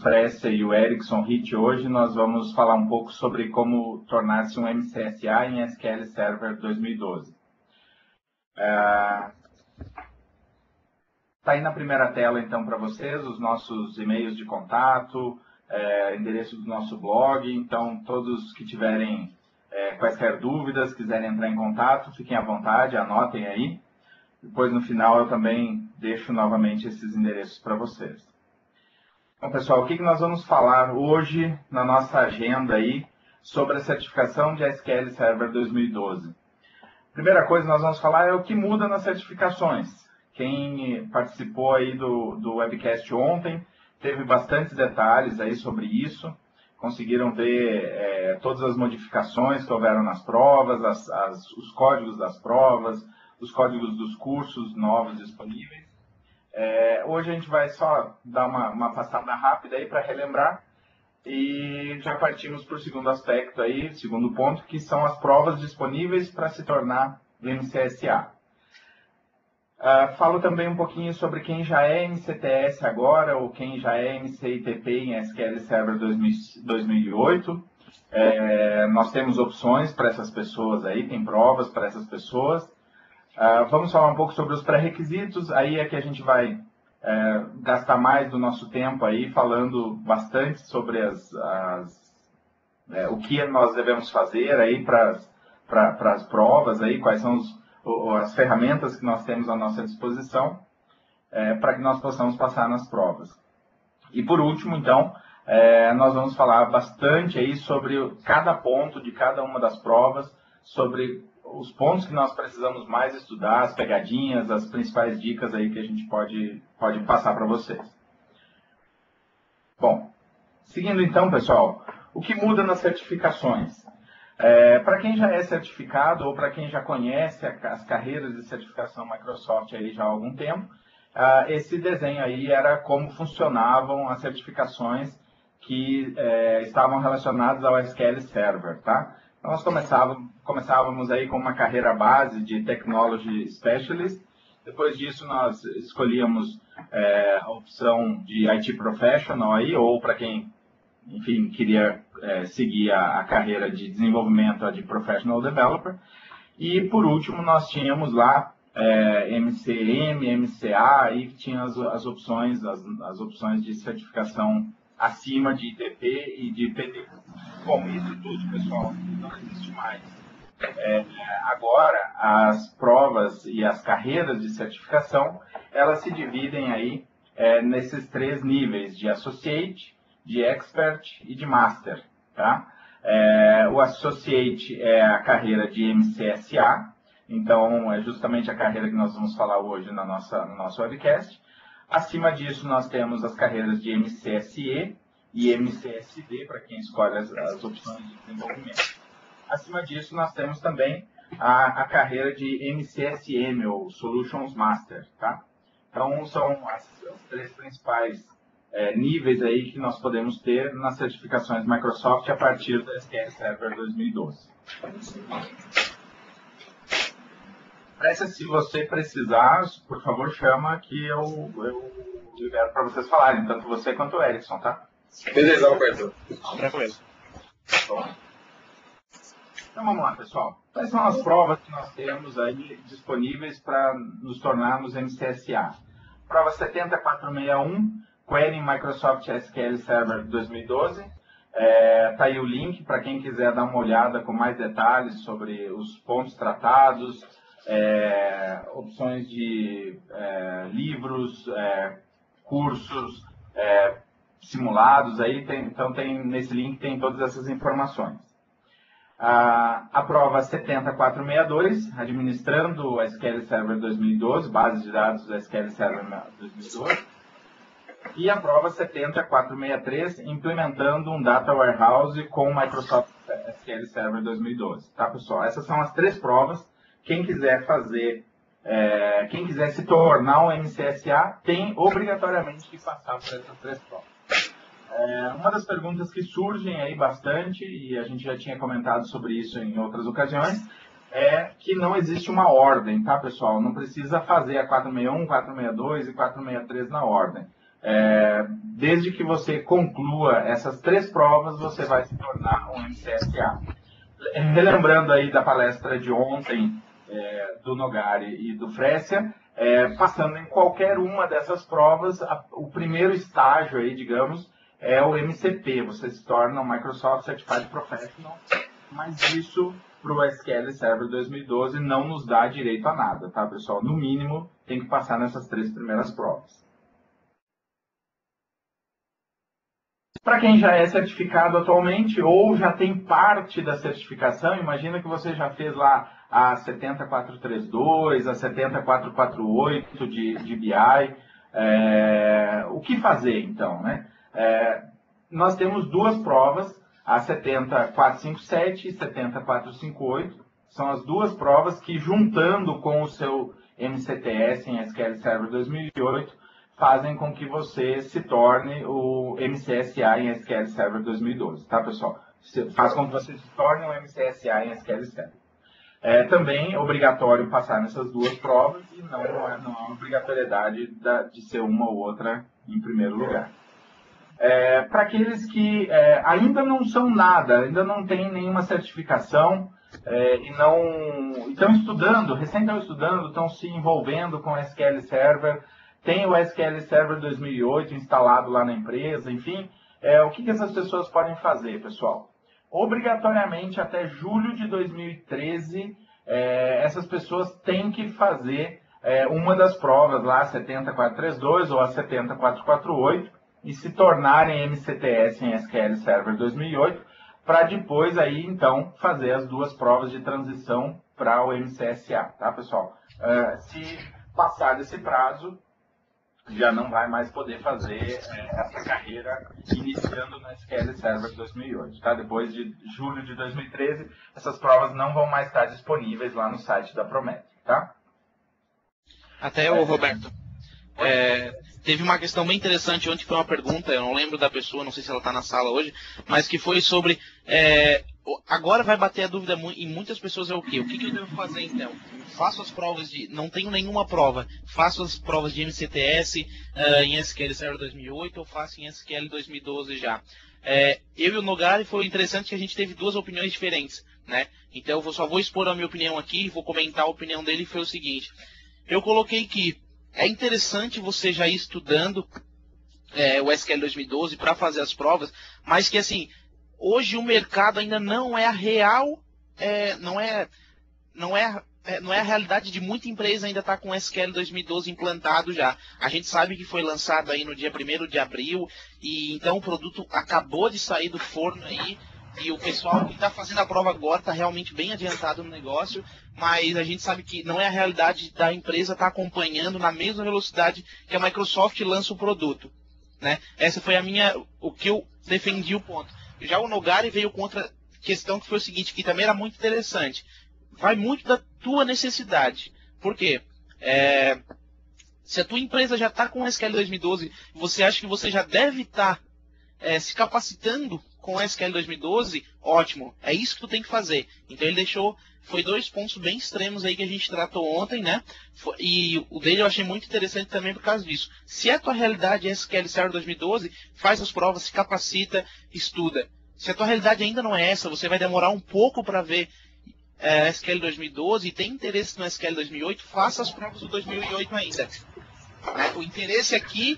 Presser e o Erickson Hitt hoje, nós vamos falar um pouco sobre como tornar-se um MCSA em SQL Server 2012. Está aí na primeira tela, então, para vocês, os nossos e-mails de contato, endereço do nosso blog. Então, todos que tiverem quaisquer dúvidas, quiserem entrar em contato, fiquem à vontade, anotem aí. Depois, no final, eu também deixo novamente esses endereços para vocês. Então, pessoal, o que nós vamos falar hoje na nossa agenda aí sobre a certificação de SQL Server 2012? Primeira coisa que nós vamos falar é o que muda nas certificações. Quem participou aí do webcast ontem teve bastantes detalhes aí sobre isso. Conseguiram ver todas as modificações que houveram nas provas, os códigos das provas, os códigos dos cursos novos disponíveis. Hoje a gente vai só dar uma passada rápida aí para relembrar e já partimos para o segundo aspecto aí, segundo ponto, que são as provas disponíveis para se tornar MCSA. Falo também um pouquinho sobre quem já é MCTS agora ou quem já é MCITP em SQL Server 2008. Nós temos opções para essas pessoas aí, tem provas para essas pessoas. Vamos falar um pouco sobre os pré-requisitos, aí é que a gente vai gastar mais do nosso tempo aí falando bastante sobre o que nós devemos fazer aí para as provas, aí, quais são as ferramentas que nós temos à nossa disposição para que nós possamos passar nas provas. E por último, então, nós vamos falar bastante aí sobre cada ponto de cada uma das provas, sobre os pontos que nós precisamos mais estudar, as pegadinhas, as principais dicas aí que a gente pode passar para vocês. Bom, seguindo então, pessoal, o que muda nas certificações? Para quem já é certificado ou para quem já conhece as carreiras de certificação Microsoft aí já há algum tempo, esse desenho aí era como funcionavam as certificações que estavam relacionadas ao SQL Server, tá? Nós começávamos aí com uma carreira base de Technology Specialist. Depois disso, nós escolhíamos a opção de IT Professional, aí, ou para quem, enfim, queria seguir a carreira de desenvolvimento de Professional Developer. E, por último, nós tínhamos lá MCM, MCA, e tinha as opções de certificação acima de ITP e de PD. Bom, isso tudo, pessoal, não existe mais. Agora, as provas e as carreiras de certificação, elas se dividem aí nesses três níveis, de Associate, de Expert e de Master. Tá? O Associate é a carreira de MCSA, então é justamente a carreira que nós vamos falar hoje no nosso webcast. Acima disso, nós temos as carreiras de MCSE e MCSD, para quem escolhe as opções de desenvolvimento. Acima disso, nós temos também a carreira de MCSM, ou Solutions Master. Tá? Então, são as três principais níveis aí que nós podemos ter nas certificações Microsoft a partir da SQL Server 2012. Se você precisar, por favor, chama que eu libero para vocês falarem, tanto você quanto o Erickson, tá? Beleza, Alberto. Tranquilo. Bom. Então vamos lá, pessoal. Quais são as provas que nós temos aí disponíveis para nos tornarmos MCSA? Prova 70461, Query Microsoft SQL Server 2012. Tá aí o link para quem quiser dar uma olhada com mais detalhes sobre os pontos tratados, opções de livros, cursos, simulados, aí então nesse link tem todas essas informações. A prova 70462, administrando o SQL Server 2012, base de dados do SQL Server 2012. E a prova 70463, implementando um Data Warehouse com o Microsoft SQL Server 2012. Tá, pessoal? Essas são as três provas. Quem quiser quem quiser se tornar um MCSA, tem obrigatoriamente que passar por essas três provas. Uma das perguntas que surgem aí bastante, e a gente já tinha comentado sobre isso em outras ocasiões, é que não existe uma ordem, tá, pessoal? Não precisa fazer a 461, 462 e 463 na ordem. Desde que você conclua essas 3 provas, você vai se tornar um MCSA. Relembrando aí da palestra de ontem, do Nogari e do Frécia, passando em qualquer uma dessas provas, o primeiro estágio aí, digamos, é o MCP. Você se torna um Microsoft Certified Professional, mas isso para o SQL Server 2012 não nos dá direito a nada, tá, pessoal? No mínimo, tem que passar nessas 3 primeiras provas. Para quem já é certificado atualmente ou já tem parte da certificação, imagina que você já fez lá a 70432, a 70448 de BI. O que fazer, então, né? Nós temos 2 provas, a 70457 e 70458. São as 2 provas que, juntando com o seu MCTS em SQL Server 2008, fazem com que você se torne o MCSA em SQL Server 2012, tá, pessoal? Faz com que você se torne um MCSA em SQL Server. Também é obrigatório passar nessas 2 provas e não há obrigatoriedade de ser uma ou outra em primeiro lugar. Para aqueles que ainda não são nada, ainda não têm nenhuma certificação e não estão estudando, recém estão estudando, estão se envolvendo com SQL Server, tem o SQL Server 2008 instalado lá na empresa, enfim, o que essas pessoas podem fazer, pessoal? Obrigatoriamente, até julho de 2013, essas pessoas têm que fazer uma das provas lá, a 70432 ou a 70448, e se tornarem MCTS em SQL Server 2008, para depois aí, então, fazer as 2 provas de transição para o MCSA, tá, pessoal? Se passar desse prazo, já não vai mais poder fazer essa carreira iniciando no SQL Server 2008, tá? Depois de julho de 2013, essas provas não vão mais estar disponíveis lá no site da Prometric, tá? Até o Roberto, teve uma questão bem interessante ontem, foi uma pergunta, eu não lembro da pessoa, não sei se ela está na sala hoje, mas que foi sobre, agora vai bater a dúvida em muitas pessoas o quê? O que eu devo fazer então? Faço as provas não tenho nenhuma prova, faço as provas de MCTS em SQL Server 2008 ou faço em SQL 2012 já? Eu e o Nogari, foi interessante que a gente teve 2 opiniões diferentes, né? Então eu só vou expor a minha opinião aqui, vou comentar a opinião dele, foi o seguinte, eu coloquei que é interessante você já ir estudando o SQL 2012 para fazer as provas, mas que assim, hoje o mercado ainda não é a real, não é a realidade de muita empresa ainda estar com o SQL 2012 implantado já. A gente sabe que foi lançado aí no dia 1º de abril, e então o produto acabou de sair do forno aí, e o pessoal que está fazendo a prova agora está realmente bem adiantado no negócio, mas a gente sabe que não é a realidade da empresa estar acompanhando na mesma velocidade que a Microsoft lança o produto, né? Essa foi o que eu defendi o ponto. Já o Nogari veio com outra questão que foi o seguinte, que também era muito interessante. Vai muito da tua necessidade. Por quê? Se a tua empresa já está com o SQL 2012, você acha que você já deve estar se capacitando com o SQL 2012, ótimo, é isso que tu tem que fazer. Então ele foi 2 pontos bem extremos aí que a gente tratou ontem, né? E o dele eu achei muito interessante também por causa disso. Se a tua realidade é SQL Server 2012, faz as provas, se capacita, estuda. Se a tua realidade ainda não é essa, você vai demorar um pouco para ver SQL 2012 e tem interesse no SQL 2008, faça as provas do 2008 ainda. O interesse aqui,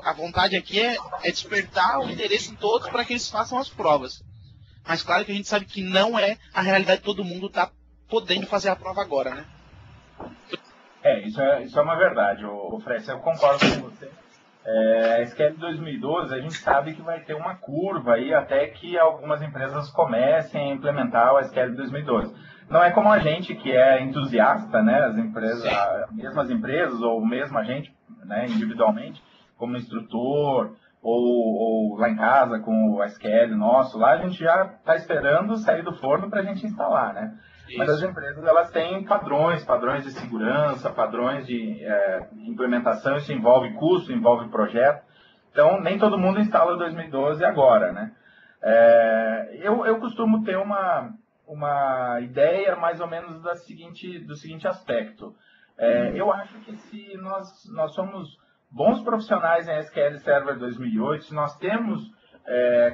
a vontade aqui é despertar o interesse em todos para que eles façam as provas. Mas claro que a gente sabe que não é a realidade de todo mundo está podendo fazer a prova agora, né? Isso é uma verdade, o Fred, eu concordo com você. A SQL 2012, a gente sabe que vai ter uma curva aí até que algumas empresas comecem a implementar o SQL 2012. Não é como a gente que é entusiasta, né? As empresas, mesmas empresas ou mesmo a gente, né, individualmente, como instrutor ou lá em casa com o SQL nosso, lá a gente já está esperando sair do forno para a gente instalar, né? Isso. Mas as empresas, elas têm padrões de segurança, padrões de implementação, isso envolve custo, envolve projeto. Então, nem todo mundo instala 2012 agora, né? Eu costumo ter uma ideia mais ou menos do seguinte aspecto. Eu acho que se nós somos bons profissionais em SQL Server 2008, se nós temos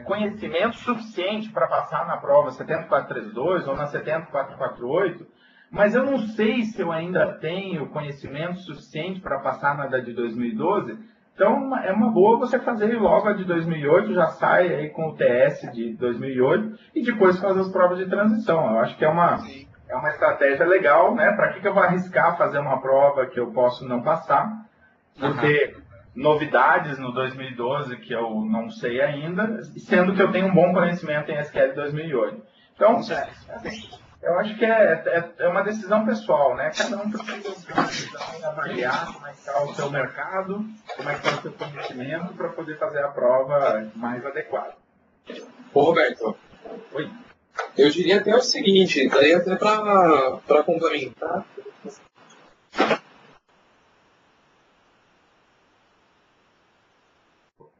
conhecimento suficiente para passar na prova 70432 ou na 70448, mas eu não sei se eu ainda tenho conhecimento suficiente para passar na da de 2012, então é uma boa você fazer logo a de 2008, já sai aí com o TS de 2008 e depois faz as provas de transição. Eu acho que é uma estratégia legal, né? Para que eu vou arriscar fazer uma prova que eu posso não passar, por ter novidades no 2012 que eu não sei ainda, sendo que eu tenho um bom conhecimento em SQL 2008. Então, eu acho que é uma decisão pessoal, né? Cada um precisa avaliar como é que está o seu mercado, como é que está o seu conhecimento para poder fazer a prova mais adequada. Ô, Roberto. Oi. Eu diria até o seguinte, daí até para complementar.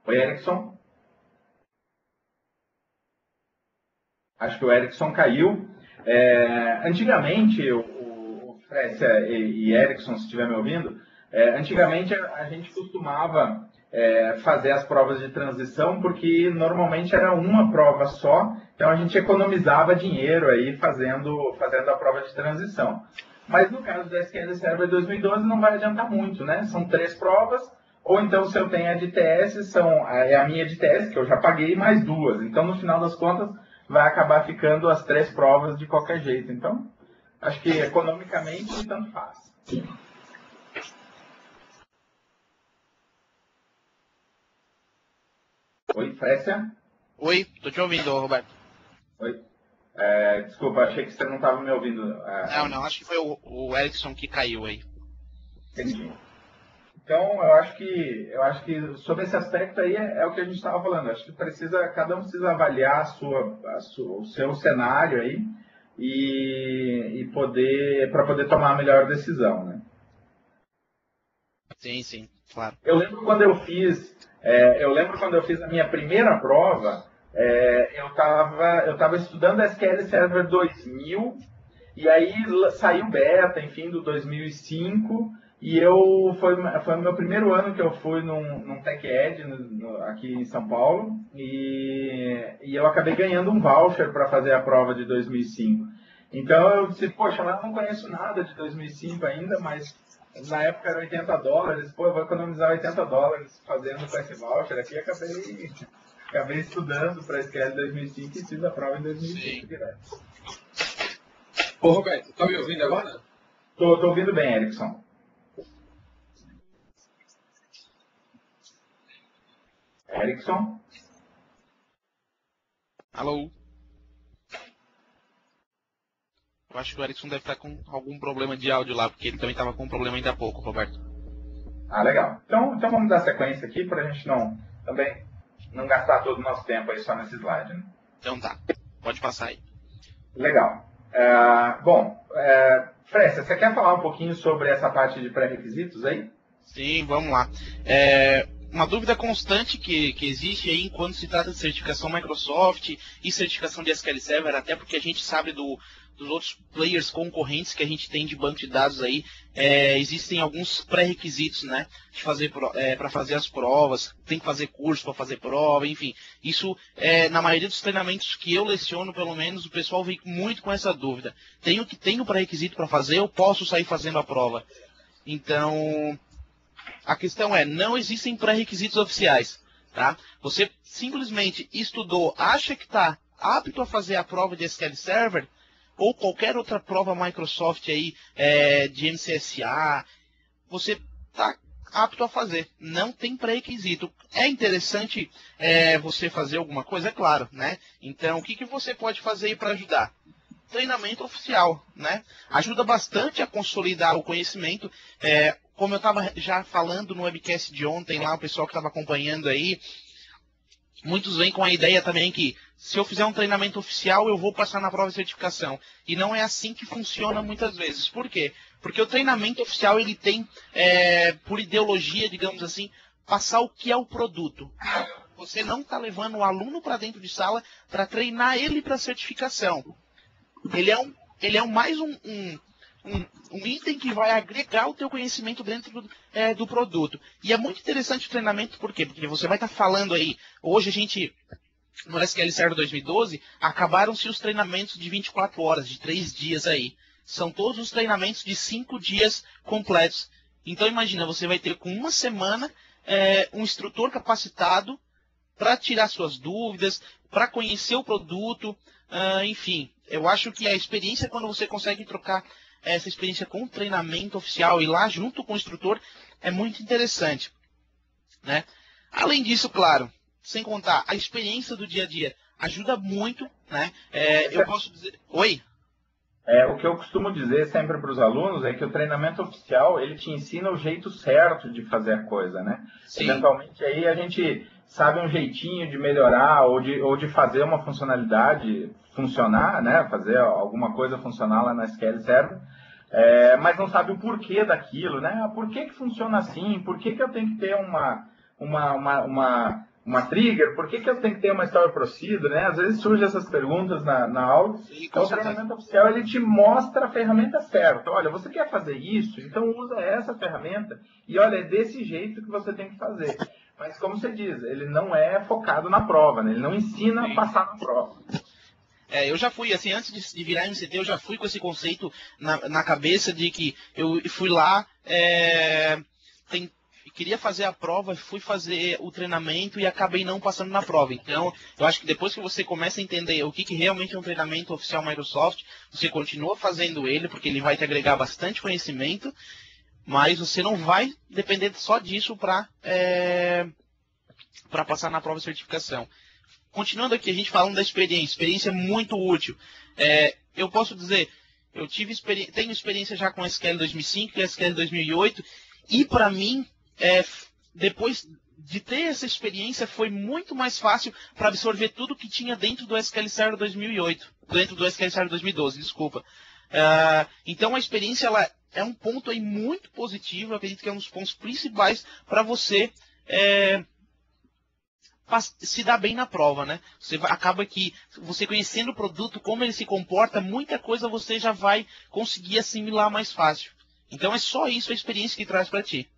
Oi, Erickson. Acho que o Erickson caiu. Antigamente, o Frécia e Erickson, se estiver me ouvindo, antigamente a gente costumava fazer as provas de transição porque normalmente era uma prova só, então a gente economizava dinheiro aí fazendo a prova de transição. Mas no caso da SQL Server 2012 não vai adiantar muito, né? São 3 provas, ou então se eu tenho a de TS, é a minha de TS, que eu já paguei, mais 2. Então no final das contas vai acabar ficando as 3 provas de qualquer jeito. Então, acho que economicamente tanto faz. Oi, Frécia? Oi, tô te ouvindo, Roberto. Oi. Desculpa, achei que você não estava me ouvindo. Não, acho que foi o Erickson que caiu aí. Entendi. Então, eu acho que sobre esse aspecto aí é o que a gente estava falando. Acho que cada um precisa avaliar o seu cenário aí e para poder tomar a melhor decisão, né? Sim, claro. Eu lembro quando eu fiz a minha primeira prova, eu estava estudando SQL Server 2000 e aí saiu beta, enfim, do 2005. E foi o meu primeiro ano que eu fui num Tech Ed aqui em São Paulo e eu acabei ganhando um voucher para fazer a prova de 2005. Então eu disse, poxa, mas eu não conheço nada de 2005 ainda, mas na época era $80, eu vou economizar $80 fazendo com esse voucher aqui. Acabei estudando para SQL 2005 e fiz a prova em 2005 direto. Ô, Roberto, tá me ouvindo agora? Tô ouvindo bem, Erickson. Erickson? Alô? Eu acho que o Erickson deve estar com algum problema de áudio lá, porque ele também estava com um problema ainda há pouco, Roberto. Ah, legal. Então vamos dar sequência aqui para a gente também não gastar todo o nosso tempo aí só nesse slide, né? Então tá, pode passar aí. Legal. Frécia, você quer falar um pouquinho sobre essa parte de pré-requisitos aí? Sim, vamos lá. Uma dúvida constante que existe aí quando se trata de certificação Microsoft e certificação de SQL Server, até porque a gente sabe dos outros players concorrentes que a gente tem de banco de dados aí, existem alguns pré-requisitos, né, para fazer as provas, tem que fazer curso para fazer prova, enfim. Isso, na maioria dos treinamentos que eu leciono, pelo menos, o pessoal vem muito com essa dúvida. Tenho pré-requisito para fazer, eu posso sair fazendo a prova? Então, a questão não existem pré-requisitos oficiais, tá? Você simplesmente estudou, acha que está apto a fazer a prova de SQL Server, ou qualquer outra prova Microsoft aí, de MCSA, você está apto a fazer. Não tem pré-requisito. É interessante você fazer alguma coisa? É claro, né? Então, o que você pode fazer aí para ajudar? Treinamento oficial, né? Ajuda bastante a consolidar o conhecimento. Como eu estava já falando no webcast de ontem lá, o pessoal que estava acompanhando aí, muitos vêm com a ideia também que se eu fizer um treinamento oficial, eu vou passar na prova de certificação. E não é assim que funciona muitas vezes. Por quê? Porque o treinamento oficial, ele tem, por ideologia, digamos assim, passar o que é o produto. Você não está levando o aluno para dentro de sala para treinar ele para certificação. Ele é mais um item que vai agregar o teu conhecimento dentro do produto. E é muito interessante o treinamento, por quê? Porque você vai estar falando aí, hoje a gente, no SQL Server 2012, acabaram-se os treinamentos de 24 horas, de 3 dias aí. São todos os treinamentos de 5 dias completos. Então imagina, você vai ter com uma semana um instrutor capacitado para tirar suas dúvidas, para conhecer o produto, enfim. Eu acho que a experiência, quando você consegue trocar essa experiência com o treinamento oficial e lá junto com o instrutor, é muito interessante, né? Além disso, claro, sem contar, a experiência do dia a dia ajuda muito, né? Eu posso dizer... Oi? O que eu costumo dizer sempre para os alunos é que o treinamento oficial, ele te ensina o jeito certo de fazer a coisa, né? Sim. Eventualmente aí a gente sabe um jeitinho de melhorar ou de fazer uma funcionalidade funcionar, né? Fazer alguma coisa funcionar lá na SQL Server, mas não sabe o porquê daquilo, né? Por que funciona assim? Por que eu tenho que ter uma trigger? Por que eu tenho que ter uma story procedure, né? Às vezes surgem essas perguntas na aula. Sim, então, o treinamento oficial, ele te mostra a ferramenta certa. Olha, você quer fazer isso? Então usa essa ferramenta e olha, é desse jeito que você tem que fazer. Mas como você diz, ele não é focado na prova, né? Ele não ensina a passar na prova. Eu já fui, assim, antes de virar MCT, eu já fui com esse conceito na cabeça de que eu fui lá, queria fazer a prova, fui fazer o treinamento e acabei não passando na prova. Então, eu acho que depois que você começa a entender o que realmente é um treinamento oficial Microsoft, você continua fazendo ele, porque ele vai te agregar bastante conhecimento, mas você não vai depender só disso para passar na prova de certificação. Continuando aqui, a gente falando da experiência é muito útil. Eu posso dizer, eu tenho experiência já com SQL 2005 e SQL 2008, e para mim, depois de ter essa experiência, foi muito mais fácil para absorver tudo que tinha dentro do SQL Server 2008, dentro do SQL Server 2012, desculpa. Então a experiência ela é um ponto aí muito positivo, eu acredito que é um dos pontos principais para você se dá bem na prova, né? Acaba que você conhecendo o produto, como ele se comporta, muita coisa você já vai conseguir assimilar mais fácil. Então é só isso a experiência que traz para ti.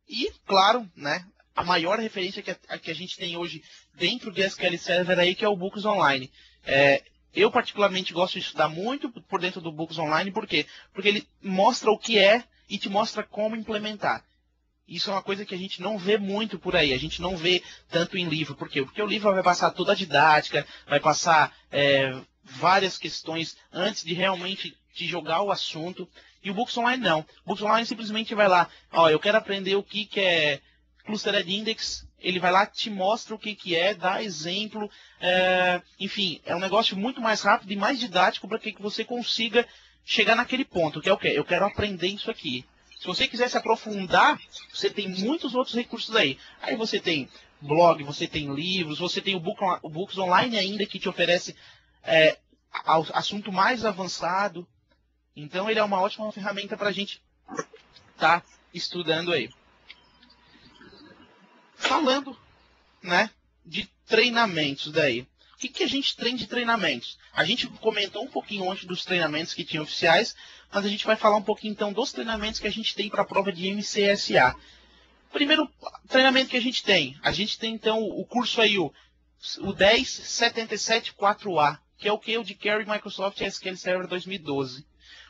E, claro, né, a maior referência que a gente tem hoje dentro do SQL Server aí, que é o Books Online. Eu particularmente gosto de estudar muito por dentro do Books Online, por quê? Porque ele mostra o que é e te mostra como implementar. Isso é uma coisa que a gente não vê muito por aí, a gente não vê tanto em livro. Por quê? Porque o livro vai passar toda a didática, vai passar várias questões antes de realmente te jogar o assunto. E o Books Online não. O Books Online simplesmente vai lá, eu quero aprender o que é Clustered Index, ele vai lá, te mostra o que é, dá exemplo, enfim, é um negócio muito mais rápido e mais didático para que você consiga chegar naquele ponto, que é o quê? Eu quero aprender isso aqui. Se você quiser se aprofundar, você tem muitos outros recursos aí. Aí você tem blog, você tem livros, você tem o Books Online ainda que te oferece assunto mais avançado. Então ele é uma ótima ferramenta para a gente estar estudando aí. Falando, né, de treinamentos daí. O que a gente tem de treinamentos? A gente comentou um pouquinho antes dos treinamentos que tinham oficiais, mas a gente vai falar um pouquinho então dos treinamentos que a gente tem para a prova de MCSA. Primeiro treinamento que a gente tem então o curso aí, o 10.77.4a, que é o que? O de Carry Microsoft SQL Server 2012.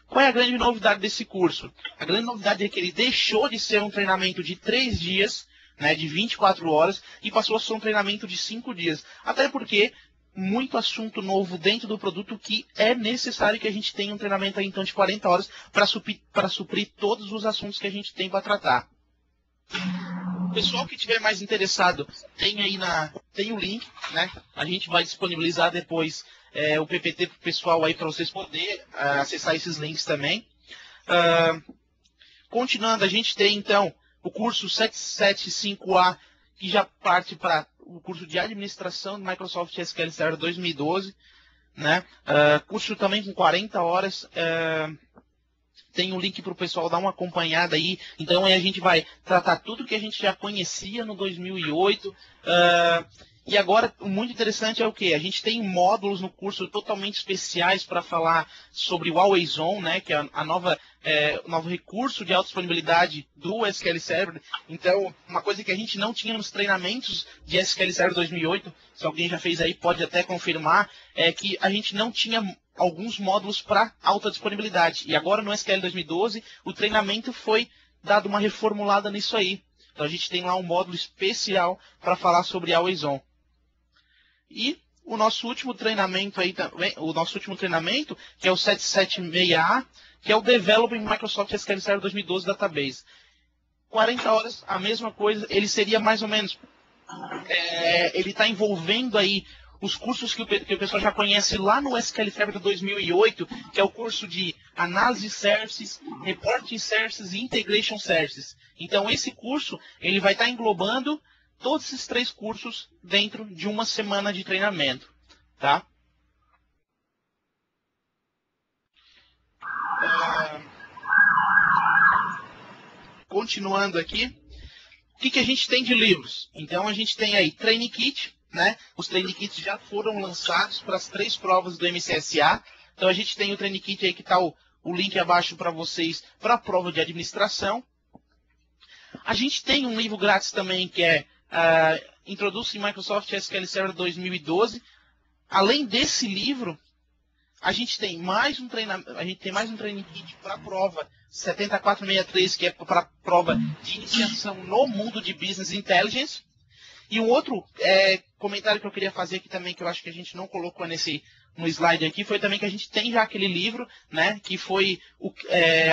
Qual é a grande novidade desse curso? A grande novidade é que ele deixou de ser um treinamento de 3 dias, né, de 24 horas, e passou a ser um treinamento de 5 dias. Até porque muito assunto novo dentro do produto que é necessário que a gente tenha um treinamento aí, então, de 40 horas para suprir todos os assuntos que a gente tem para tratar. O pessoal que estiver mais interessado, tem o link, né? A gente vai disponibilizar depois o PPT para o pessoal aí, para vocês poderem acessar esses links também. Continuando, a gente tem então o curso 775A, que já parte para o curso de administração do Microsoft SQL Server 2012, né? Curso também com 40 horas. Tem um link para o pessoal dar uma acompanhada aí. Então aí a gente vai tratar tudo que a gente já conhecia no 2008. E agora, o muito interessante é o quê? A gente tem módulos no curso totalmente especiais para falar sobre o Always On, né, que é a nova, novo recurso de autodisponibilidade do SQL Server. Então, uma coisa que a gente não tinha nos treinamentos de SQL Server 2008, se alguém já fez aí pode até confirmar, é que a gente não tinha alguns módulos para alta disponibilidade. E agora no SQL 2012, o treinamento foi dado uma reformulada nisso aí. Então a gente tem lá um módulo especial para falar sobre Always On. E o nosso último treinamento aí também, que é o 776A, que é o Developing Microsoft SQL Server 2012 Database. 40 horas, a mesma coisa, ele seria mais ou menos, ele está envolvendo aí os cursos que o pessoal já conhece lá no SQL Server 2008, que é o curso de Análise de Services, Reporting Services e Integration Services. Então esse curso, ele vai estar englobando todos esses 3 cursos dentro de uma semana de treinamento, tá? Continuando aqui, o que a gente tem de livros? Então a gente tem aí Training Kit, né? Os Training Kits já foram lançados para as 3 provas do MCSA. Então a gente tem o Training Kit aí que está o link abaixo para vocês para a prova de administração. A gente tem um livro grátis também que é Introducing Microsoft SQL Server 2012. Além desse livro, a gente tem mais um training kit para a prova 7463, que é para a prova de iniciação no mundo de Business Intelligence. E um outro comentário que eu queria fazer aqui também, que eu acho que a gente não colocou no slide aqui, foi também que a gente tem já aquele livro, né, que foi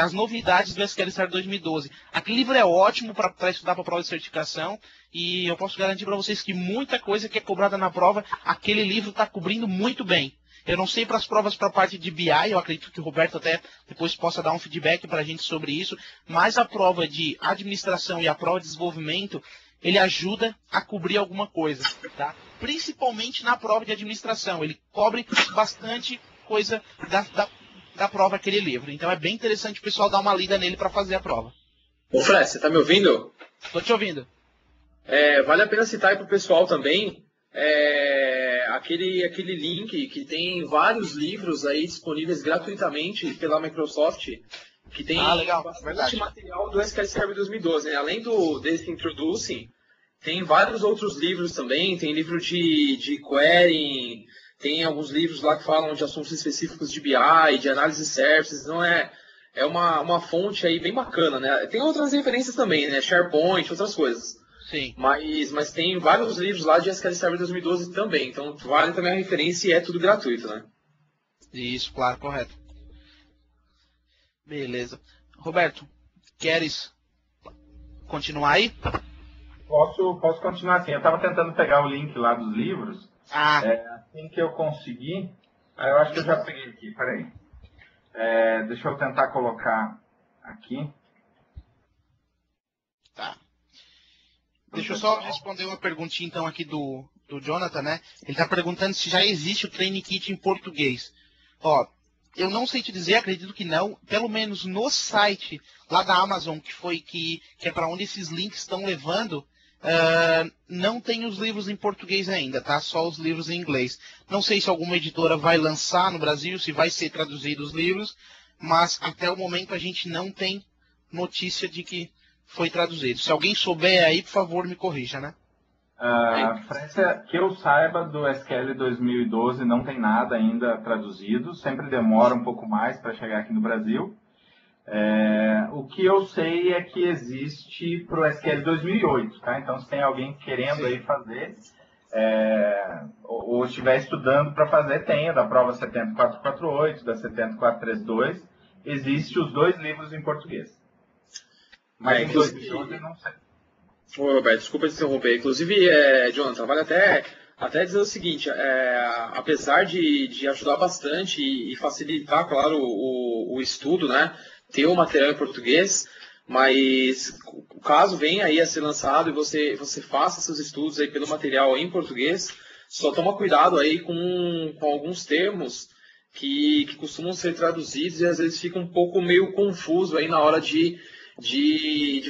as novidades do SQL Server 2012. Aquele livro é ótimo para estudar para a prova de certificação, e eu posso garantir para vocês que muita coisa que é cobrada na prova, aquele livro está cobrindo muito bem. Eu não sei para as provas para a parte de BI, eu acredito que o Roberto até depois possa dar um feedback para a gente sobre isso, mas a prova de administração e a prova de desenvolvimento, ele ajuda a cobrir alguma coisa, tá? Principalmente na prova de administração. Ele cobre bastante coisa da prova aquele livro. Então é bem interessante o pessoal dar uma lida nele para fazer a prova. Ô Fred, você tá me ouvindo? Estou te ouvindo. Vale a pena citar aí pro pessoal também aquele link que tem vários livros aí disponíveis gratuitamente pela Microsoft, que tem bastante material do SQL Server 2012, né? Além desse Introducing, tem vários outros livros também, tem livro de querying, tem alguns livros lá que falam de assuntos específicos de BI, de análise de services, então é uma fonte aí bem bacana, né? Tem outras referências também, né? SharePoint, outras coisas. Sim. Mas tem vários livros lá de SQL Server 2012 também, então vale também a referência e é tudo gratuito, né? Isso, claro, correto. Beleza. Roberto, queres continuar aí? Posso continuar assim. Eu estava tentando pegar o link lá dos livros. Assim que eu conseguir. Eu acho que eu já peguei aqui, peraí. Deixa eu tentar colocar aqui. Tá. Deixa eu só responder uma perguntinha então aqui do Jonathan, né? Ele está perguntando se já existe o Training Kit em português. Ó, eu não sei te dizer, acredito que não. Pelo menos no site lá da Amazon, que é para onde esses links estão levando, não tem os livros em português ainda, tá? Só os livros em inglês. Não sei se alguma editora vai lançar no Brasil, se vai ser traduzido os livros, mas até o momento a gente não tem notícia de que foi traduzido. Se alguém souber aí, por favor, me corrija, né? França, que eu saiba, do SQL 2012 não tem nada ainda traduzido, sempre demora um pouco mais para chegar aqui no Brasil. O que eu sei é que existe para o SQL 2008, tá? Então, se tem alguém querendo aí fazer, ou estiver estudando para fazer, tem da prova 70448, da 70432, existe os 2 livros em português. Mas em 2012 eu não sei. Ô, Roberto, desculpa te interromper. Inclusive, Jonathan, vale até dizer o seguinte, apesar de ajudar bastante e facilitar, claro, o estudo, né, ter o material em português, mas caso venha aí a ser lançado e você faça seus estudos aí pelo material em português, só toma cuidado aí com alguns termos que costumam ser traduzidos e às vezes fica um pouco meio confuso aí na hora de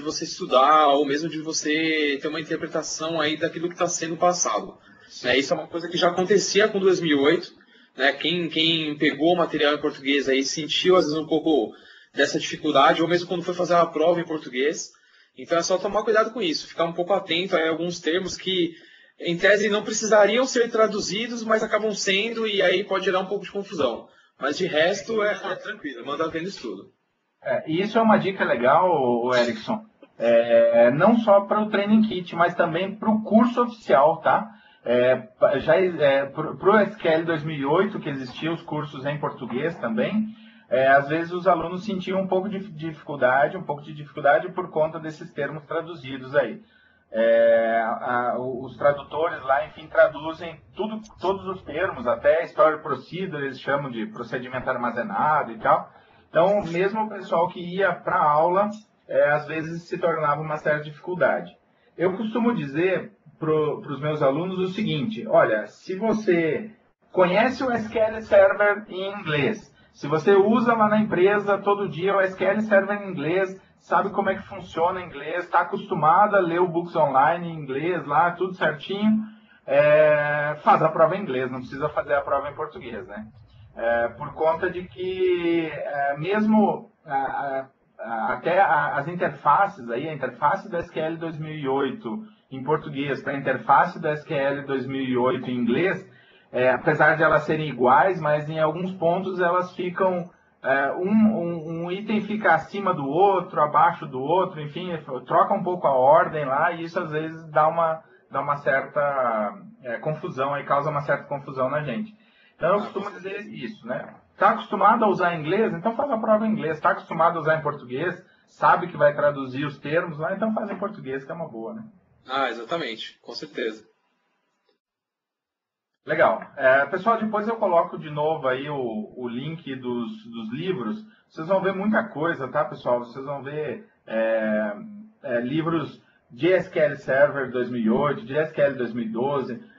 você estudar, ou mesmo de você ter uma interpretação aí daquilo que está sendo passado. Isso é uma coisa que já acontecia com 2008. Né? Quem pegou o material em português aí sentiu, às vezes, um pouco dessa dificuldade, ou mesmo quando foi fazer uma prova em português. Então é só tomar cuidado com isso, ficar um pouco atento a alguns termos que, em tese, não precisariam ser traduzidos, mas acabam sendo, e aí pode gerar um pouco de confusão. Mas de resto é tranquilo, manda ver no estudo. E isso é uma dica legal, o Erickson, não só para o Training Kit, mas também para o curso oficial, tá? Para o SQL 2008, que existiam os cursos em português também, às vezes os alunos sentiam um pouco de dificuldade por conta desses termos traduzidos aí. Os tradutores lá, enfim, traduzem todos os termos, até Story Procedure, eles chamam de procedimento armazenado e tal. Então, mesmo o pessoal que ia para a aula, às vezes se tornava uma certa dificuldade. Eu costumo dizer para os meus alunos o seguinte: olha, se você conhece o SQL Server em inglês, se você usa lá na empresa todo dia o SQL Server em inglês, sabe como é que funciona em inglês, está acostumado a ler o Books Online em inglês lá, tudo certinho, faz a prova em inglês, não precisa fazer a prova em português, né? Por conta de que mesmo até as interfaces, aí, a interface do SQL 2008 em português para a interface do SQL 2008 em inglês, apesar de elas serem iguais, mas em alguns pontos elas ficam, um item fica acima do outro, abaixo do outro, enfim, troca um pouco a ordem lá, e isso às vezes dá uma certa confusão, aí causa uma certa confusão na gente. Então eu costumo dizer isso, né? Está acostumado a usar inglês? Então faz a prova em inglês. Está acostumado a usar em português? Sabe que vai traduzir os termos lá? Então faz em português, que é uma boa, né? Exatamente. Com certeza. Legal. Pessoal, depois eu coloco de novo aí o link dos livros. Vocês vão ver muita coisa, tá, pessoal? Vocês vão ver livros de SQL Server 2008, de SQL 2012,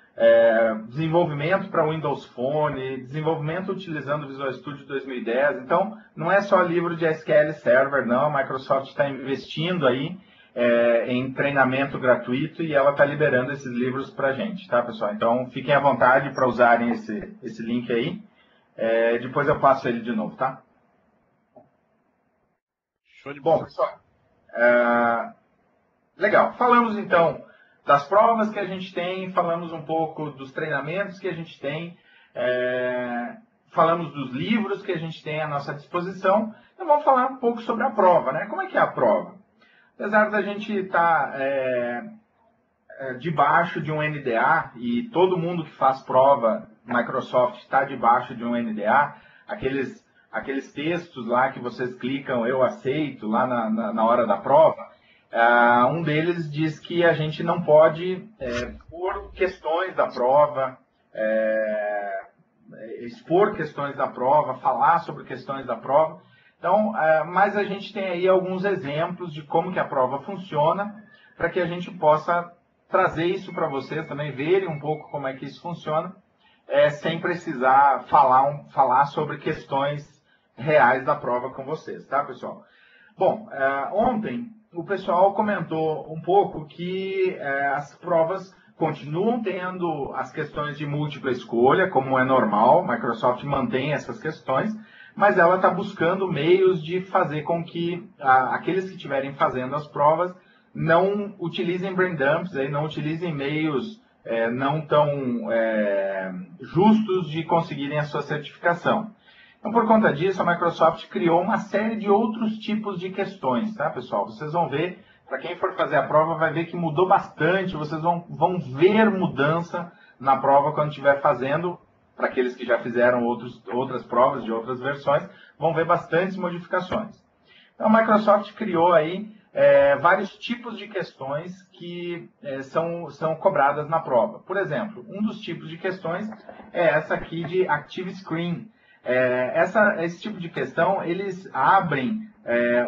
desenvolvimento para Windows Phone, desenvolvimento utilizando Visual Studio 2010. Então, não é só livro de SQL Server, não. A Microsoft está investindo aí em treinamento gratuito e ela está liberando esses livros para a gente, tá, pessoal? Então, fiquem à vontade para usarem esse link aí. Depois eu passo ele de novo, tá? Show de bola. Bom, pessoal, legal. Falamos, então, das provas que a gente tem, falamos um pouco dos treinamentos que a gente tem, falamos dos livros que a gente tem à nossa disposição. Então vamos falar um pouco sobre a prova, né? Como é que é a prova? Apesar da gente estar debaixo de um NDA, e todo mundo que faz prova Microsoft está debaixo de um NDA, aqueles textos lá que vocês clicam, eu aceito, lá na hora da prova, um deles diz que a gente não pode pôr questões da prova, expor questões da prova, falar sobre questões da prova. Então, mas a gente tem aí alguns exemplos de como que a prova funciona, para que a gente possa trazer isso para vocês também, verem um pouco como é que isso funciona, sem precisar falar sobre questões reais da prova com vocês, tá, pessoal? Bom, ontem o pessoal comentou um pouco que as provas continuam tendo as questões de múltipla escolha, como é normal, Microsoft mantém essas questões, mas ela está buscando meios de fazer com que aqueles que estiverem fazendo as provas não utilizem brain dumps, não utilizem meios não tão justos de conseguirem a sua certificação. Então, por conta disso, a Microsoft criou uma série de outros tipos de questões, tá, pessoal? Vocês vão ver, para quem for fazer a prova, vai ver que mudou bastante, vocês vão ver mudança na prova quando estiver fazendo. Para aqueles que já fizeram outras provas de outras versões, vão ver bastantes modificações. Então, a Microsoft criou aí vários tipos de questões que são cobradas na prova. Por exemplo, um dos tipos de questões é essa aqui de Active Screen. Esse tipo de questão, eles abrem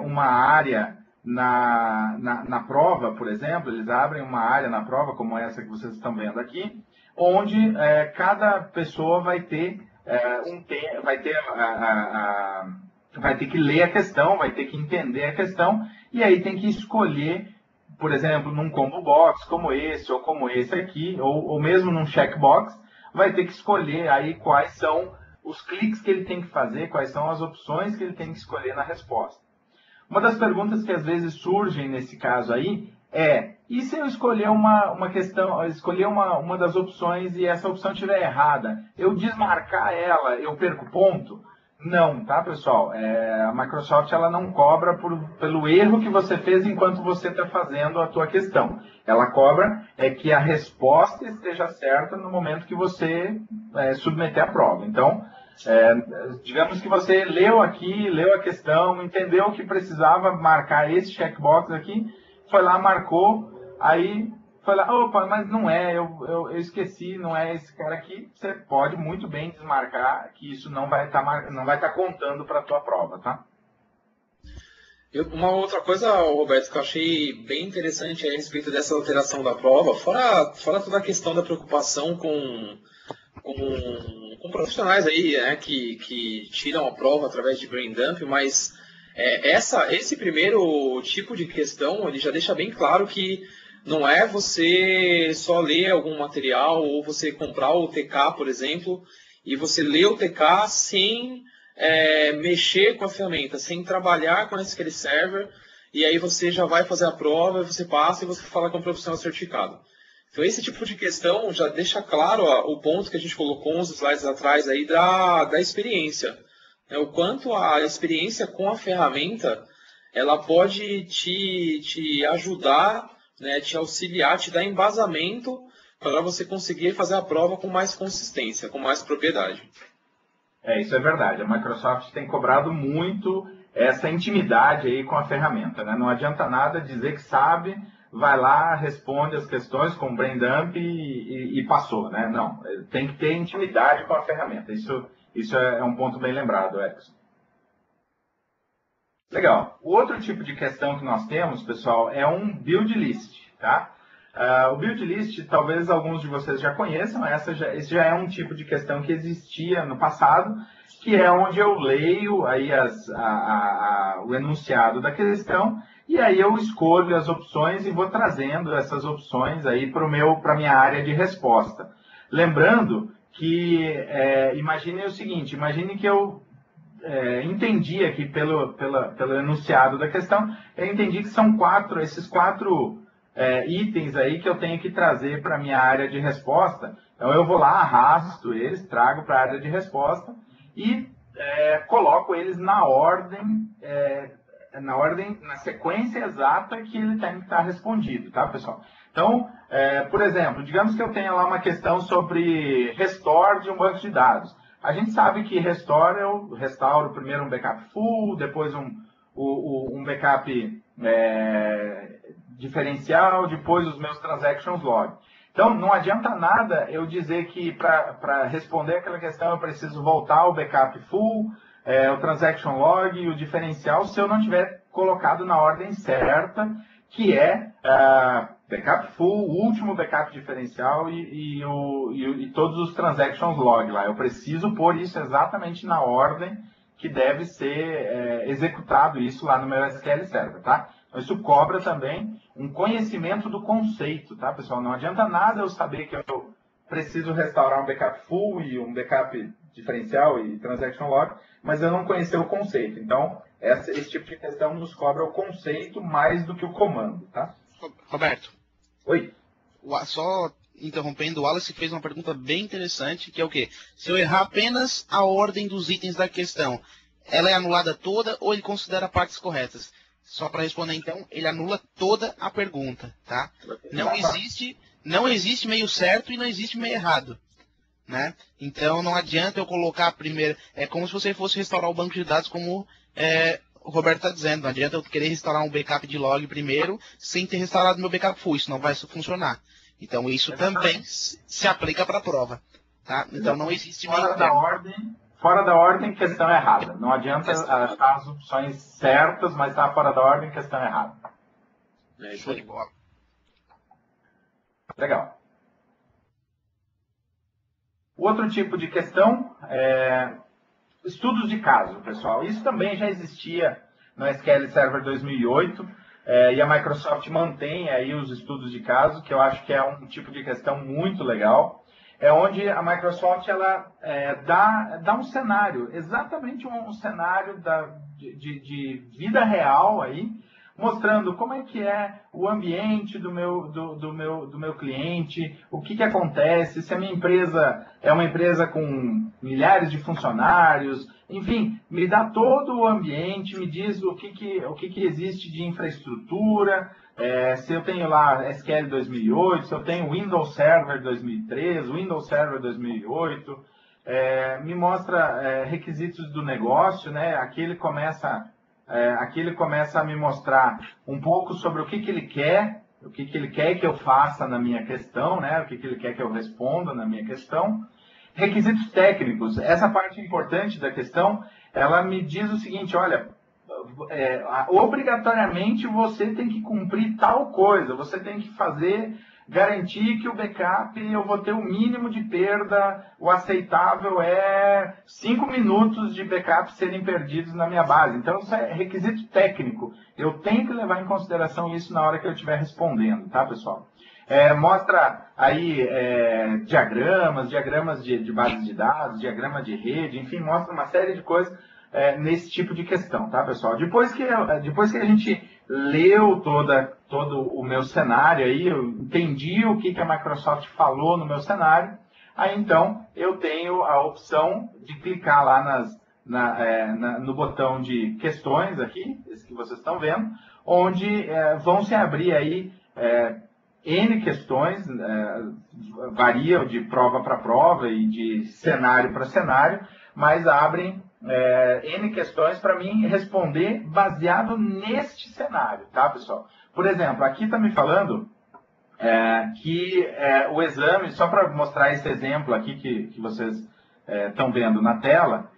uma área na prova, por exemplo, eles abrem uma área na prova, como essa que vocês estão vendo aqui, onde cada pessoa vai ter vai ter que ler a questão, vai ter que entender a questão, e aí tem que escolher por exemplo, num combo box como esse ou como esse aqui, ou mesmo num checkbox, vai ter que escolher aí quais são os cliques que ele tem que fazer, quais são as opções que ele tem que escolher na resposta. Uma das perguntas que às vezes surgem nesse caso aí e se eu escolher uma questão, escolher uma das opções e essa opção estiver errada, eu desmarcar ela, eu perco ponto? Não, tá, pessoal? A Microsoft ela não cobra pelo erro que você fez enquanto você está fazendo a tua questão. Ela cobra que a resposta esteja certa no momento que você submeter a prova. Então, digamos que você leu aqui, leu a questão, entendeu que precisava marcar esse checkbox aqui, foi lá, marcou, aí foi lá, opa, mas não eu esqueci, não é esse cara aqui. Você pode muito bem desmarcar, que isso não vai estar contando para a tua prova, tá? Uma outra coisa, Roberto, que eu achei bem interessante a respeito dessa alteração da prova, fora toda a questão da preocupação com profissionais aí, né, que tiram a prova através de brain dump, mas esse primeiro tipo de questão, ele já deixa bem claro que não é você só ler algum material ou você comprar o TK, por exemplo, e você lê o TK sem mexer com a ferramenta, sem trabalhar com a SQL Server, e aí você já vai fazer a prova, você passa e você fala com o profissional certificado. Então esse tipo de questão já deixa claro o ponto que a gente colocou uns slides atrás aí da experiência. O quanto a experiência com a ferramenta ela pode te ajudar, né, te auxiliar, te dar embasamento para você conseguir fazer a prova com mais consistência, com mais propriedade. Isso é verdade. A Microsoft tem cobrado muito essa intimidade aí com a ferramenta, né? Não adianta nada dizer que sabe, vai lá, responde as questões com brain dump e passou, né? Não, tem que ter intimidade com a ferramenta. Isso é um ponto bem lembrado, Erickson. Legal. O outro tipo de questão que nós temos, pessoal, é um build list, tá? O build list, talvez alguns de vocês já conheçam, esse já é um tipo de questão que existia no passado, que é onde eu leio aí o enunciado da questão e aí eu escolho as opções e vou trazendo essas opções aí para a minha área de resposta. Lembrando que, imagine o seguinte, imagine que eu entendi aqui pelo enunciado da questão, eu entendi que são esses quatro itens aí que eu tenho que trazer para a minha área de resposta. Então eu vou lá, arrasto eles, trago para a área de resposta e coloco eles na sequência exata que ele tem que estar respondido, tá, pessoal? Então, por exemplo, digamos que eu tenha lá uma questão sobre restore de um banco de dados. A gente sabe que restore, eu restauro primeiro um backup full, depois um backup diferencial, depois os meus transactions log. Então, não adianta nada eu dizer que para responder aquela questão eu preciso voltar ao backup full, o transaction log e o diferencial, se eu não tiver colocado na ordem certa, que é backup full, o último backup diferencial e todos os transactions log lá. Eu preciso pôr isso exatamente na ordem que deve ser executado isso lá no meu SQL Server, tá? Então, isso cobra também um conhecimento do conceito, tá, pessoal? Não adianta nada eu saber que eu preciso restaurar um backup full e um backup diferencial e transaction log, mas eu não conhecer o conceito. Então, esse tipo de questão nos cobra o conceito mais do que o comando, tá? Roberto. Oi. Só interrompendo, o Wallace fez uma pergunta bem interessante, que é o quê? Se eu errar apenas a ordem dos itens da questão, ela é anulada toda ou ele considera partes corretas? Só para responder, então, ele anula toda a pergunta, tá? Não existe meio certo e não existe meio errado, né? Então, não adianta eu colocar a primeira... É como se você fosse restaurar o banco de dados, como o Roberto está dizendo. Não adianta eu querer restaurar um backup de log primeiro, sem ter restaurado meu backup full. Isso não vai funcionar. Então, isso também se aplica para a prova, tá? Então, não existe meio termo. Fora da ordem, questão errada. Não adianta achar as opções certas, mas está fora da ordem, questão errada. Show de bola. Legal. O outro tipo de questão é estudos de caso, pessoal. Isso também já existia no SQL Server 2008. e a Microsoft mantém aí os estudos de caso, que eu acho que é um tipo de questão muito legal, é onde a Microsoft ela dá um cenário, exatamente um cenário de vida real aí, mostrando como é que é o ambiente do meu cliente, o que acontece, se a minha empresa é uma empresa com milhares de funcionários, enfim, me dá todo o ambiente, me diz o que existe de infraestrutura, se eu tenho lá SQL 2008, se eu tenho Windows Server 2003, Windows Server 2008, me mostra requisitos do negócio, né? Aqui ele começa a me mostrar um pouco sobre o que ele quer, o que ele quer que eu faça na minha questão, né? O que ele quer que eu responda na minha questão. Requisitos técnicos, essa parte importante da questão, ela me diz o seguinte, olha, obrigatoriamente você tem que cumprir tal coisa, você tem que garantir que o backup eu vou ter o mínimo de perda, o aceitável é 5 minutos de backup serem perdidos na minha base. Então, isso é requisito técnico. Eu tenho que levar em consideração isso na hora que eu estiver respondendo, tá, pessoal? Mostra aí diagramas de bases de dados, diagrama de rede, enfim, mostra uma série de coisas nesse tipo de questão, tá, pessoal? Depois que a gente leu todo o meu cenário aí, eu entendi o que a Microsoft falou no meu cenário, aí então eu tenho a opção de clicar lá no botão de questões aqui, esse que vocês estão vendo, onde vão se abrir aí N questões, varia de prova para prova e de cenário para cenário, mas abrem N questões para mim responder baseado neste cenário, tá, pessoal? Por exemplo, aqui está me falando que o exame, só para mostrar esse exemplo aqui que vocês estão vendo na tela,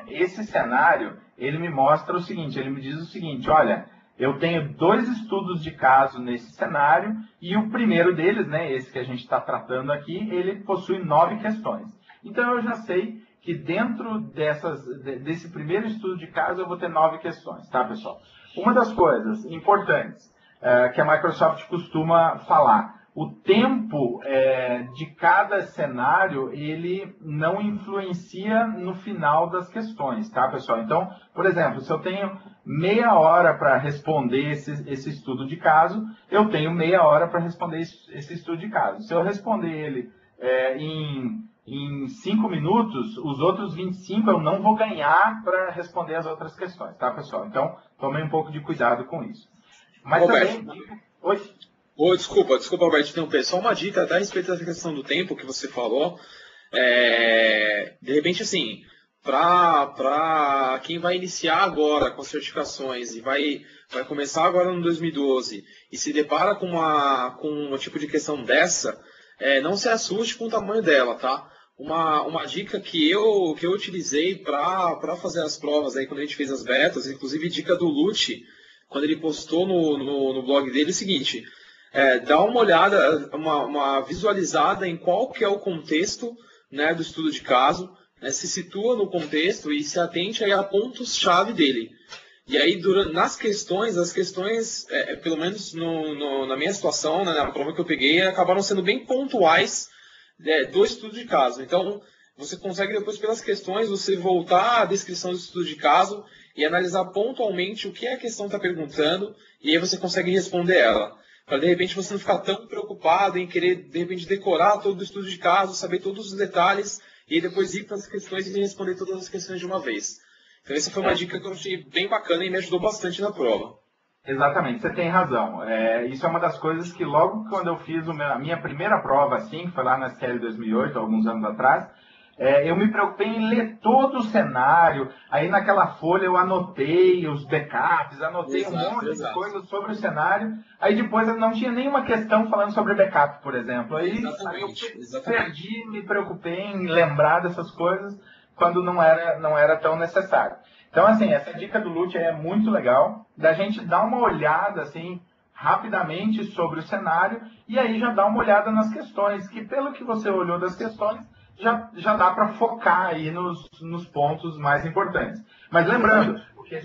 esse cenário, ele me mostra o seguinte, ele me diz o seguinte, olha, eu tenho 2 estudos de caso nesse cenário e o primeiro deles, né, esse que a gente está tratando aqui, ele possui 9 questões. Então eu já sei que dentro desse primeiro estudo de caso eu vou ter 9 questões, tá, pessoal? Uma das coisas importantes que a Microsoft costuma falar, o tempo de cada cenário, ele não influencia no final das questões, tá, pessoal? Então, por exemplo, se eu tenho meia hora para responder esse estudo de caso, eu tenho meia hora para responder esse estudo de caso. Se eu responder ele em 5 minutos, os outros 25 eu não vou ganhar para responder as outras questões, tá, pessoal? Então, tomem um pouco de cuidado com isso. Mas Roberto, também... Oi? Desculpa, Roberto, interromper. Só uma dica a respeito dessa questão do tempo que você falou. De repente, assim, para quem vai iniciar agora com as certificações e vai começar agora no 2012 e se depara com um tipo de questão dessa, não se assuste com o tamanho dela, tá? Uma dica que eu utilizei para fazer as provas aí quando a gente fez as betas, inclusive dica do Lute, quando ele postou no blog dele, é o seguinte: dá uma olhada, uma visualizada em qual que é o contexto, né, do estudo de caso, né, se situa no contexto e se atente aí a pontos-chave dele. E aí, nas questões, as questões, pelo menos na minha situação, né, na prova que eu peguei, acabaram sendo bem pontuais do estudo de caso. Então, você consegue depois, pelas questões, você voltar à descrição do estudo de caso e analisar pontualmente o que a questão está perguntando, e aí você consegue responder ela. Para, de repente, você não ficar tão preocupado em querer, de repente, decorar todo o estudo de caso, saber todos os detalhes, e aí depois ir para as questões e responder todas as questões de uma vez. Então, essa foi uma dica que eu achei bem bacana e me ajudou bastante na prova. Exatamente, você tem razão. Isso é uma das coisas que logo quando eu fiz a minha primeira prova, assim, que foi lá na SQL 2008, alguns anos atrás, eu me preocupei em ler todo o cenário. Aí naquela folha eu anotei os backups, anotei um monte de coisas sobre o cenário. Aí depois eu não tinha nenhuma questão falando sobre backup, por exemplo. Aí eu perdi, me preocupei em lembrar dessas coisas quando não era tão necessário. Então, assim, essa dica do Lute é muito legal, da gente dar uma olhada, assim, rapidamente sobre o cenário, e aí já dar uma olhada nas questões, que pelo que você olhou das questões, já dá para focar aí nos pontos mais importantes. Mas lembrando, o que a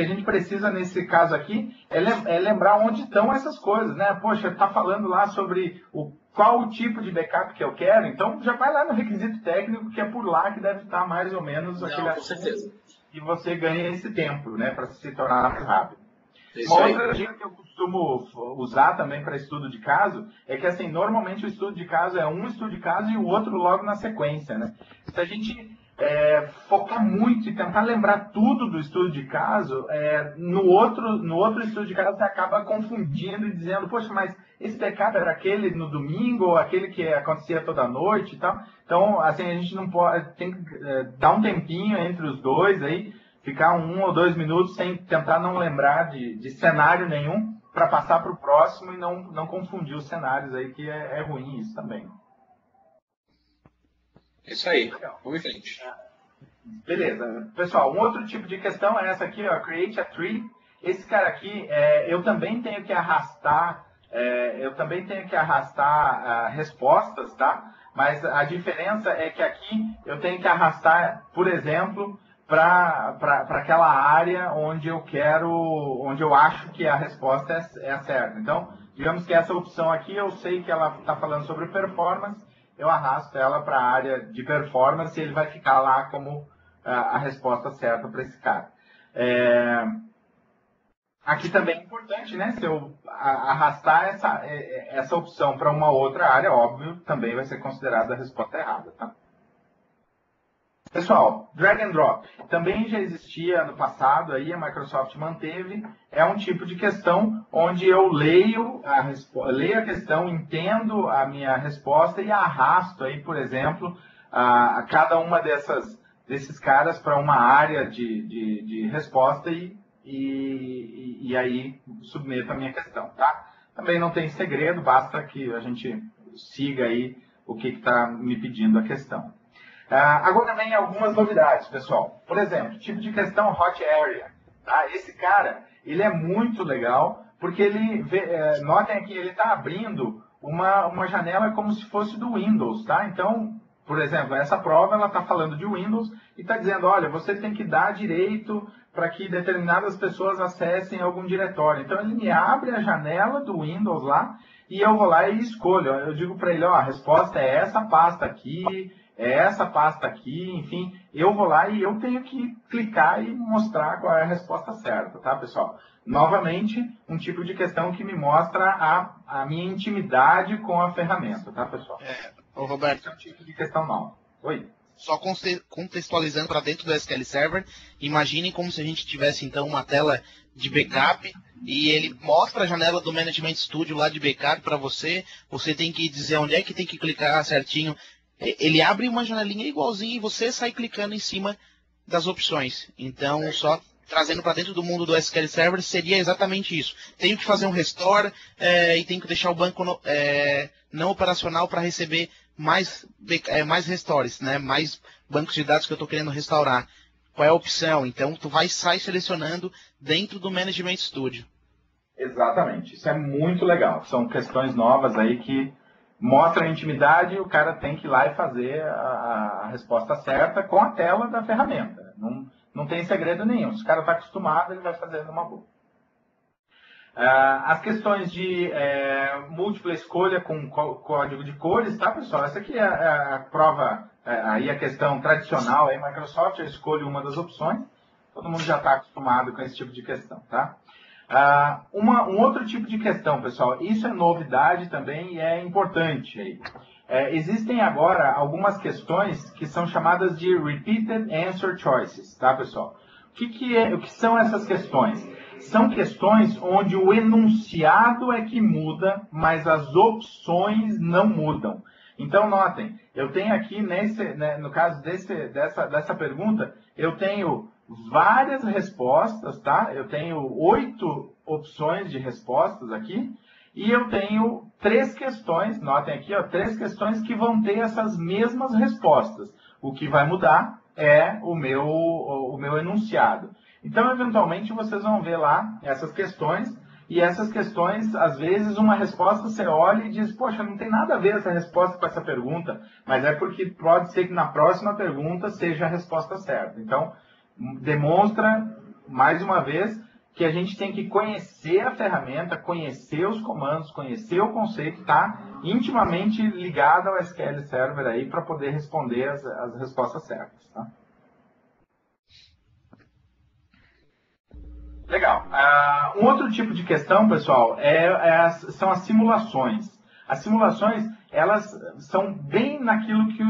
gente precisa nesse caso aqui é lembrar onde estão essas coisas, né? Poxa, está falando lá sobre qual o tipo de backup que eu quero, então já vai lá no requisito técnico, que é por lá que deve estar mais ou menos aquele com certeza. E você ganha esse tempo, né, para se tornar mais rápido. Isso Uma aí. outra dica que eu costumo usar também para estudo de caso é que, assim, normalmente o estudo de caso é um estudo de caso e o outro logo na sequência, né? Se a gente focar muito e tentar lembrar tudo do estudo de caso, no outro estudo de caso você acaba confundindo e dizendo, poxa, mas esse backup era aquele no domingo ou aquele que acontecia toda noite e tal. Então, assim, a gente não pode, tem que dar um tempinho entre os dois aí, ficar 1 ou 2 minutos sem tentar não lembrar de cenário nenhum para passar para o próximo e não confundir os cenários aí, que é ruim isso também. Isso aí. Vamos em frente. Beleza. Pessoal, um outro tipo de questão é essa aqui, ó, create a tree. Esse cara aqui, eu também tenho que arrastar, respostas, tá? Mas a diferença é que aqui eu tenho que arrastar, por exemplo, para aquela área onde eu acho que a resposta é a certa. Então, digamos que essa opção aqui, eu sei que ela está falando sobre performance, eu arrasto ela para a área de performance e ele vai ficar lá como a resposta certa para esse cara. Aqui também é importante, né? Se eu arrastar essa opção para uma outra área, óbvio, também vai ser considerada a resposta errada, tá? Pessoal, drag and drop também já existia no passado, aí a Microsoft manteve. É um tipo de questão onde eu leio a questão, entendo a minha resposta e arrasto aí, por exemplo, a cada uma desses caras para uma área de resposta e aí submeto a minha questão, tá? Também não tem segredo, basta que a gente siga aí o que está me pedindo a questão. Agora vem algumas novidades, pessoal. Por exemplo, tipo de questão hot area. Tá? Esse cara, ele é muito legal, porque notem aqui, ele está abrindo uma janela como se fosse do Windows, tá? Então, por exemplo, essa prova, ela está falando de Windows e está dizendo, olha, você tem que dar direito para que determinadas pessoas acessem algum diretório. Então, ele me abre a janela do Windows lá e eu vou lá e escolho. Eu digo para ele, ó, a resposta é essa pasta aqui, essa pasta aqui, enfim, eu vou lá e eu tenho que clicar e mostrar qual é a resposta certa, tá, pessoal? Novamente, um tipo de questão que me mostra a minha intimidade com a ferramenta, tá, pessoal? Ô Roberto. Esse é um tipo de questão nova. Oi? Só contextualizando para dentro do SQL Server, imagine como se a gente tivesse, então, uma tela de backup e ele mostra a janela do Management Studio lá de backup para você, você tem que dizer onde é que tem que clicar certinho. Ele abre uma janelinha igualzinha e você sai clicando em cima das opções. Então, só trazendo para dentro do mundo do SQL Server, seria exatamente isso. Tenho que fazer um restore e tenho que deixar o banco não operacional para receber mais restores, né? Mais bancos de dados que eu estou querendo restaurar. Qual é a opção? Então, tu sai selecionando dentro do Management Studio. Exatamente. Isso é muito legal. São questões novas aí que mostra a intimidade e o cara tem que ir lá e fazer a resposta certa com a tela da ferramenta. Não tem segredo nenhum. Se o cara está acostumado, ele vai fazer numa boa. As questões de múltipla escolha com código de cores, tá, pessoal? Essa aqui é a prova, aí a questão tradicional, aí Microsoft, eu escolho uma das opções. Todo mundo já está acostumado com esse tipo de questão, tá? Um outro tipo de questão, pessoal, isso é novidade também e é importante aí. Existem agora algumas questões que são chamadas de Repeated Answer Choices, tá, pessoal? O que são essas questões? São questões onde o enunciado é que muda, mas as opções não mudam. Então, notem, eu tenho aqui, no caso dessa pergunta, eu tenho várias respostas, tá? Eu tenho 8 opções de respostas aqui e eu tenho 3 questões, notem aqui, ó, 3 questões que vão ter essas mesmas respostas. O que vai mudar é o meu enunciado. Então, eventualmente, vocês vão ver lá essas questões e essas questões, às vezes, uma resposta você olha e diz, poxa, não tem nada a ver essa resposta com essa pergunta, mas é porque pode ser que na próxima pergunta seja a resposta certa. Então, demonstra, mais uma vez, que a gente tem que conhecer a ferramenta, conhecer os comandos, conhecer o conceito, tá intimamente ligado ao SQL Server aí para poder responder as respostas certas, tá? Legal. Um outro tipo de questão, pessoal, são as simulações. As simulações, elas são bem naquilo que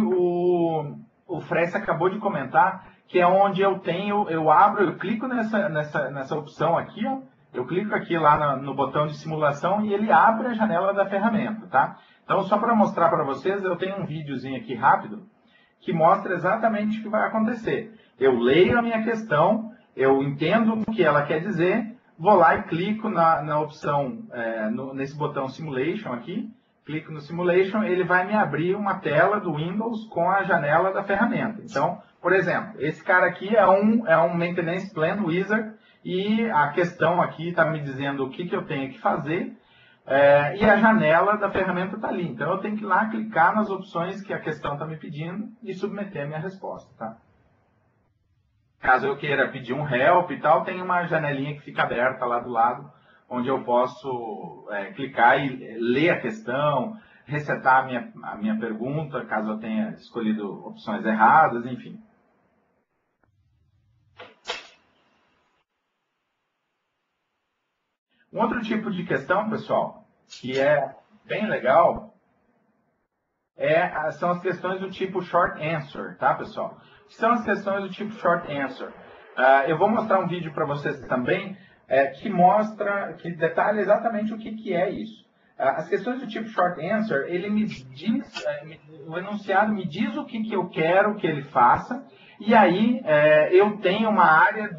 o Fress acabou de comentar, que é onde eu clico nessa opção aqui, ó, eu clico aqui lá no botão de simulação e ele abre a janela da ferramenta, tá? Então, só para mostrar para vocês, eu tenho um videozinho aqui rápido que mostra exatamente o que vai acontecer. Eu leio a minha questão, eu entendo o que ela quer dizer, vou lá e clico na opção, nesse botão Simulation aqui, clico no Simulation, ele vai me abrir uma tela do Windows com a janela da ferramenta. Então, por exemplo, esse cara aqui é um Maintenance Plan Wizard e a questão aqui está me dizendo o que eu tenho que fazer e a janela da ferramenta está ali. Então, eu tenho que ir lá clicar nas opções que a questão está me pedindo e submeter a minha resposta, tá? Caso eu queira pedir um help e tal, tem uma janelinha que fica aberta lá do lado, onde eu posso clicar e ler a questão, resetar a minha pergunta, caso eu tenha escolhido opções erradas, enfim. Um outro tipo de questão, pessoal, que é bem legal, são as questões do tipo Short Answer, tá, pessoal? São as questões do tipo Short Answer. Eu vou mostrar um vídeo para vocês também que detalha exatamente o que é isso. As questões do tipo Short Answer, ele me diz, o enunciado me diz o que eu quero que ele faça, e aí eu tenho uma área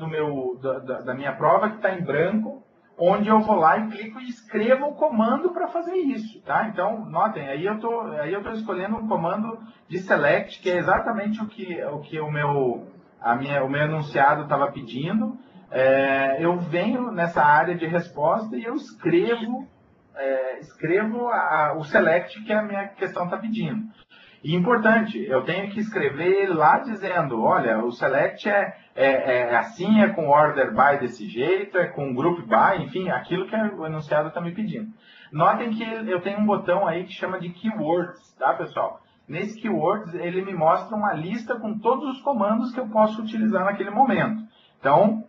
da minha prova que está em branco, onde eu vou lá e clico e escrevo o comando para fazer isso, tá? Então, notem, aí eu tô escolhendo um comando de select, que é exatamente o que o meu enunciado estava pedindo. Eu venho nessa área de resposta e eu escrevo o select que a minha questão está pedindo. E importante, eu tenho que escrever lá dizendo, olha, o select é assim, é com order by desse jeito, é com group by, enfim, aquilo que o enunciado está me pedindo. Notem que eu tenho um botão aí que chama de keywords, tá, pessoal? Nesse keywords, ele me mostra uma lista com todos os comandos que eu posso utilizar naquele momento. Então,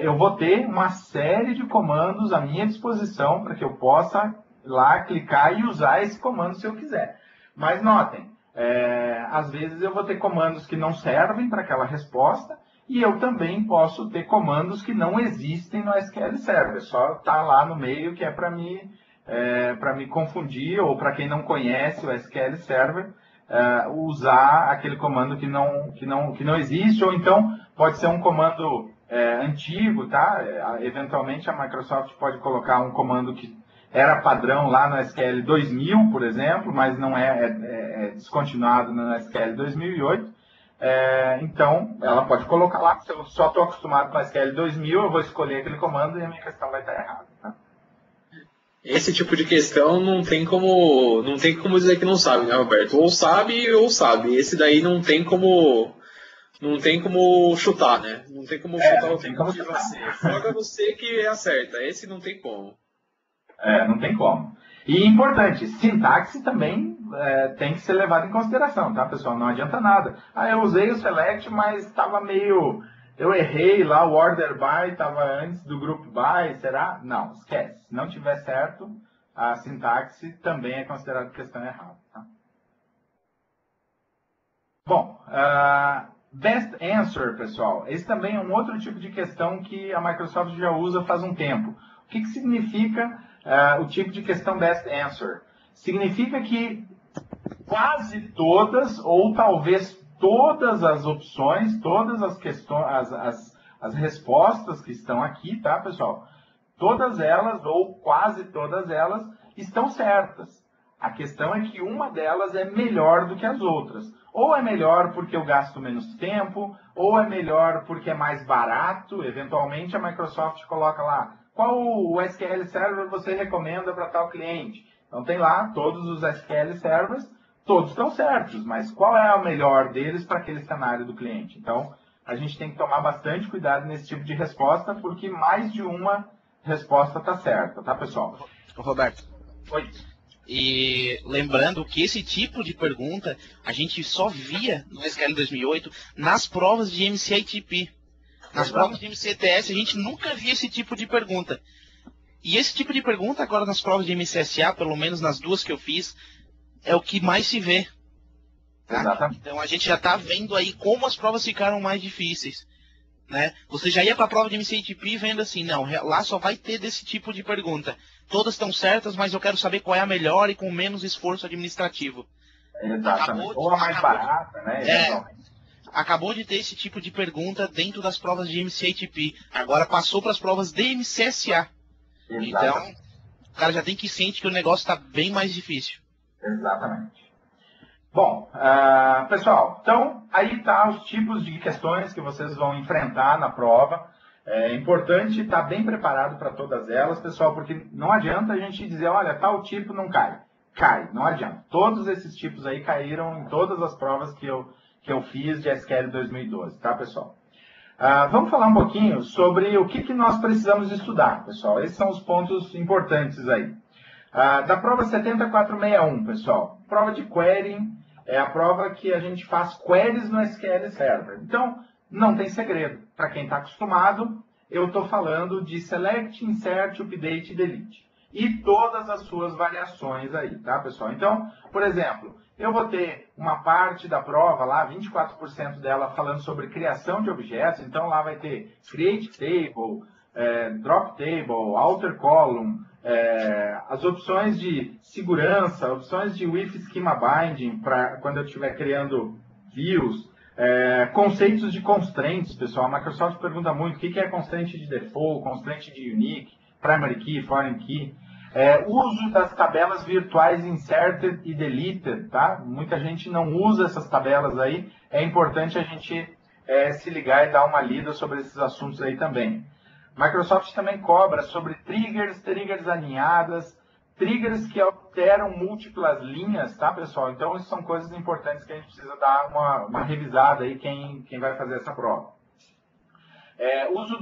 eu vou ter uma série de comandos à minha disposição para que eu possa lá clicar e usar esse comando se eu quiser. Mas notem, às vezes eu vou ter comandos que não servem para aquela resposta e eu também posso ter comandos que não existem no SQL Server. Só tá lá no meio que é para me confundir ou para quem não conhece o SQL Server usar aquele comando que não existe, ou então pode ser um comando antigo, tá? Eventualmente a Microsoft pode colocar um comando que era padrão lá no SQL 2000, por exemplo, mas não é descontinuado no SQL 2008. Então, ela pode colocar lá, se eu só estou acostumado com o SQL 2000, eu vou escolher aquele comando e a minha questão vai estar errada. Tá? Esse tipo de questão não tem como dizer que não sabe, né, Roberto? Ou sabe ou sabe. Esse daí não tem como chutar, né? Não tem como chutar o tempo de você. Joga você que acerta. Esse não tem como. Não tem como. E importante, sintaxe também tem que ser levado em consideração, tá, pessoal? Não adianta nada. Eu usei o select, mas estava meio... Eu errei lá, o order by estava antes do group by, será? Não, esquece. Se não tiver certo, a sintaxe também é considerada questão errada, tá? Bom, best answer, pessoal. Esse também é um outro tipo de questão que a Microsoft já usa faz um tempo. O que significa o tipo de questão best answer? Significa que quase todas, ou talvez todas as opções, todas as questões, as respostas que estão aqui, tá, pessoal? Todas elas, ou quase todas elas, estão certas. A questão é que uma delas é melhor do que as outras. Ou é melhor porque eu gasto menos tempo, ou é melhor porque é mais barato. Eventualmente a Microsoft coloca lá qual o SQL Server você recomenda para tal cliente? Então tem lá todos os SQL Servers, todos estão certos, mas qual é o melhor deles para aquele cenário do cliente? Então a gente tem que tomar bastante cuidado nesse tipo de resposta, porque mais de uma resposta está certa, tá, pessoal? Roberto. Oi. E lembrando que esse tipo de pergunta a gente só via no SQL 2008 nas provas de MCITP. Nas provas de MCTS a gente nunca via esse tipo de pergunta. E esse tipo de pergunta agora nas provas de MCSA, pelo menos nas duas que eu fiz, é o que mais se vê. Tá? Então a gente já está vendo aí como as provas ficaram mais difíceis. Né? Você já ia para a prova de MCITP vendo assim, não, lá só vai ter desse tipo de pergunta. Todas estão certas, mas eu quero saber qual é a melhor e com menos esforço administrativo. Exatamente. Ou a mais barata, né? Acabou de ter esse tipo de pergunta dentro das provas de MCITP. Agora passou para as provas de MCSA. Exatamente. Então, o cara já tem que sentir que o negócio está bem mais difícil. Exatamente. Bom, pessoal, então aí tá os tipos de questões que vocês vão enfrentar na prova. É importante estar bem preparado para todas elas, pessoal, porque não adianta a gente dizer, olha, tal tipo não cai. Cai, não adianta. Todos esses tipos aí caíram em todas as provas que eu fiz de SQL 2012, tá, pessoal? Vamos falar um pouquinho sobre o que nós precisamos estudar, pessoal. Esses são os pontos importantes aí. Da prova 70461, pessoal, prova de querying é a prova que a gente faz queries no SQL Server. Então, não tem segredo. Para quem está acostumado, eu estou falando de select, insert, update e delete. E todas as suas variações aí, tá, pessoal? Então, por exemplo, eu vou ter uma parte da prova lá, 24% dela falando sobre criação de objetos. Então, lá vai ter create table, drop table, alter column, as opções de segurança, opções de with schema binding, para quando eu estiver criando views, conceitos de constraints, pessoal. A Microsoft pergunta muito o que é constraint de default, constraint de unique, primary key, foreign key. Uso das tabelas virtuais inserted e deleted, tá? Muita gente não usa essas tabelas aí. É importante a gente se ligar e dar uma lida sobre esses assuntos aí também. Microsoft também cobra sobre triggers alinhadas, triggers que alteram múltiplas linhas, tá, pessoal? Então, isso são coisas importantes que a gente precisa dar uma revisada aí quem vai fazer essa prova. Uso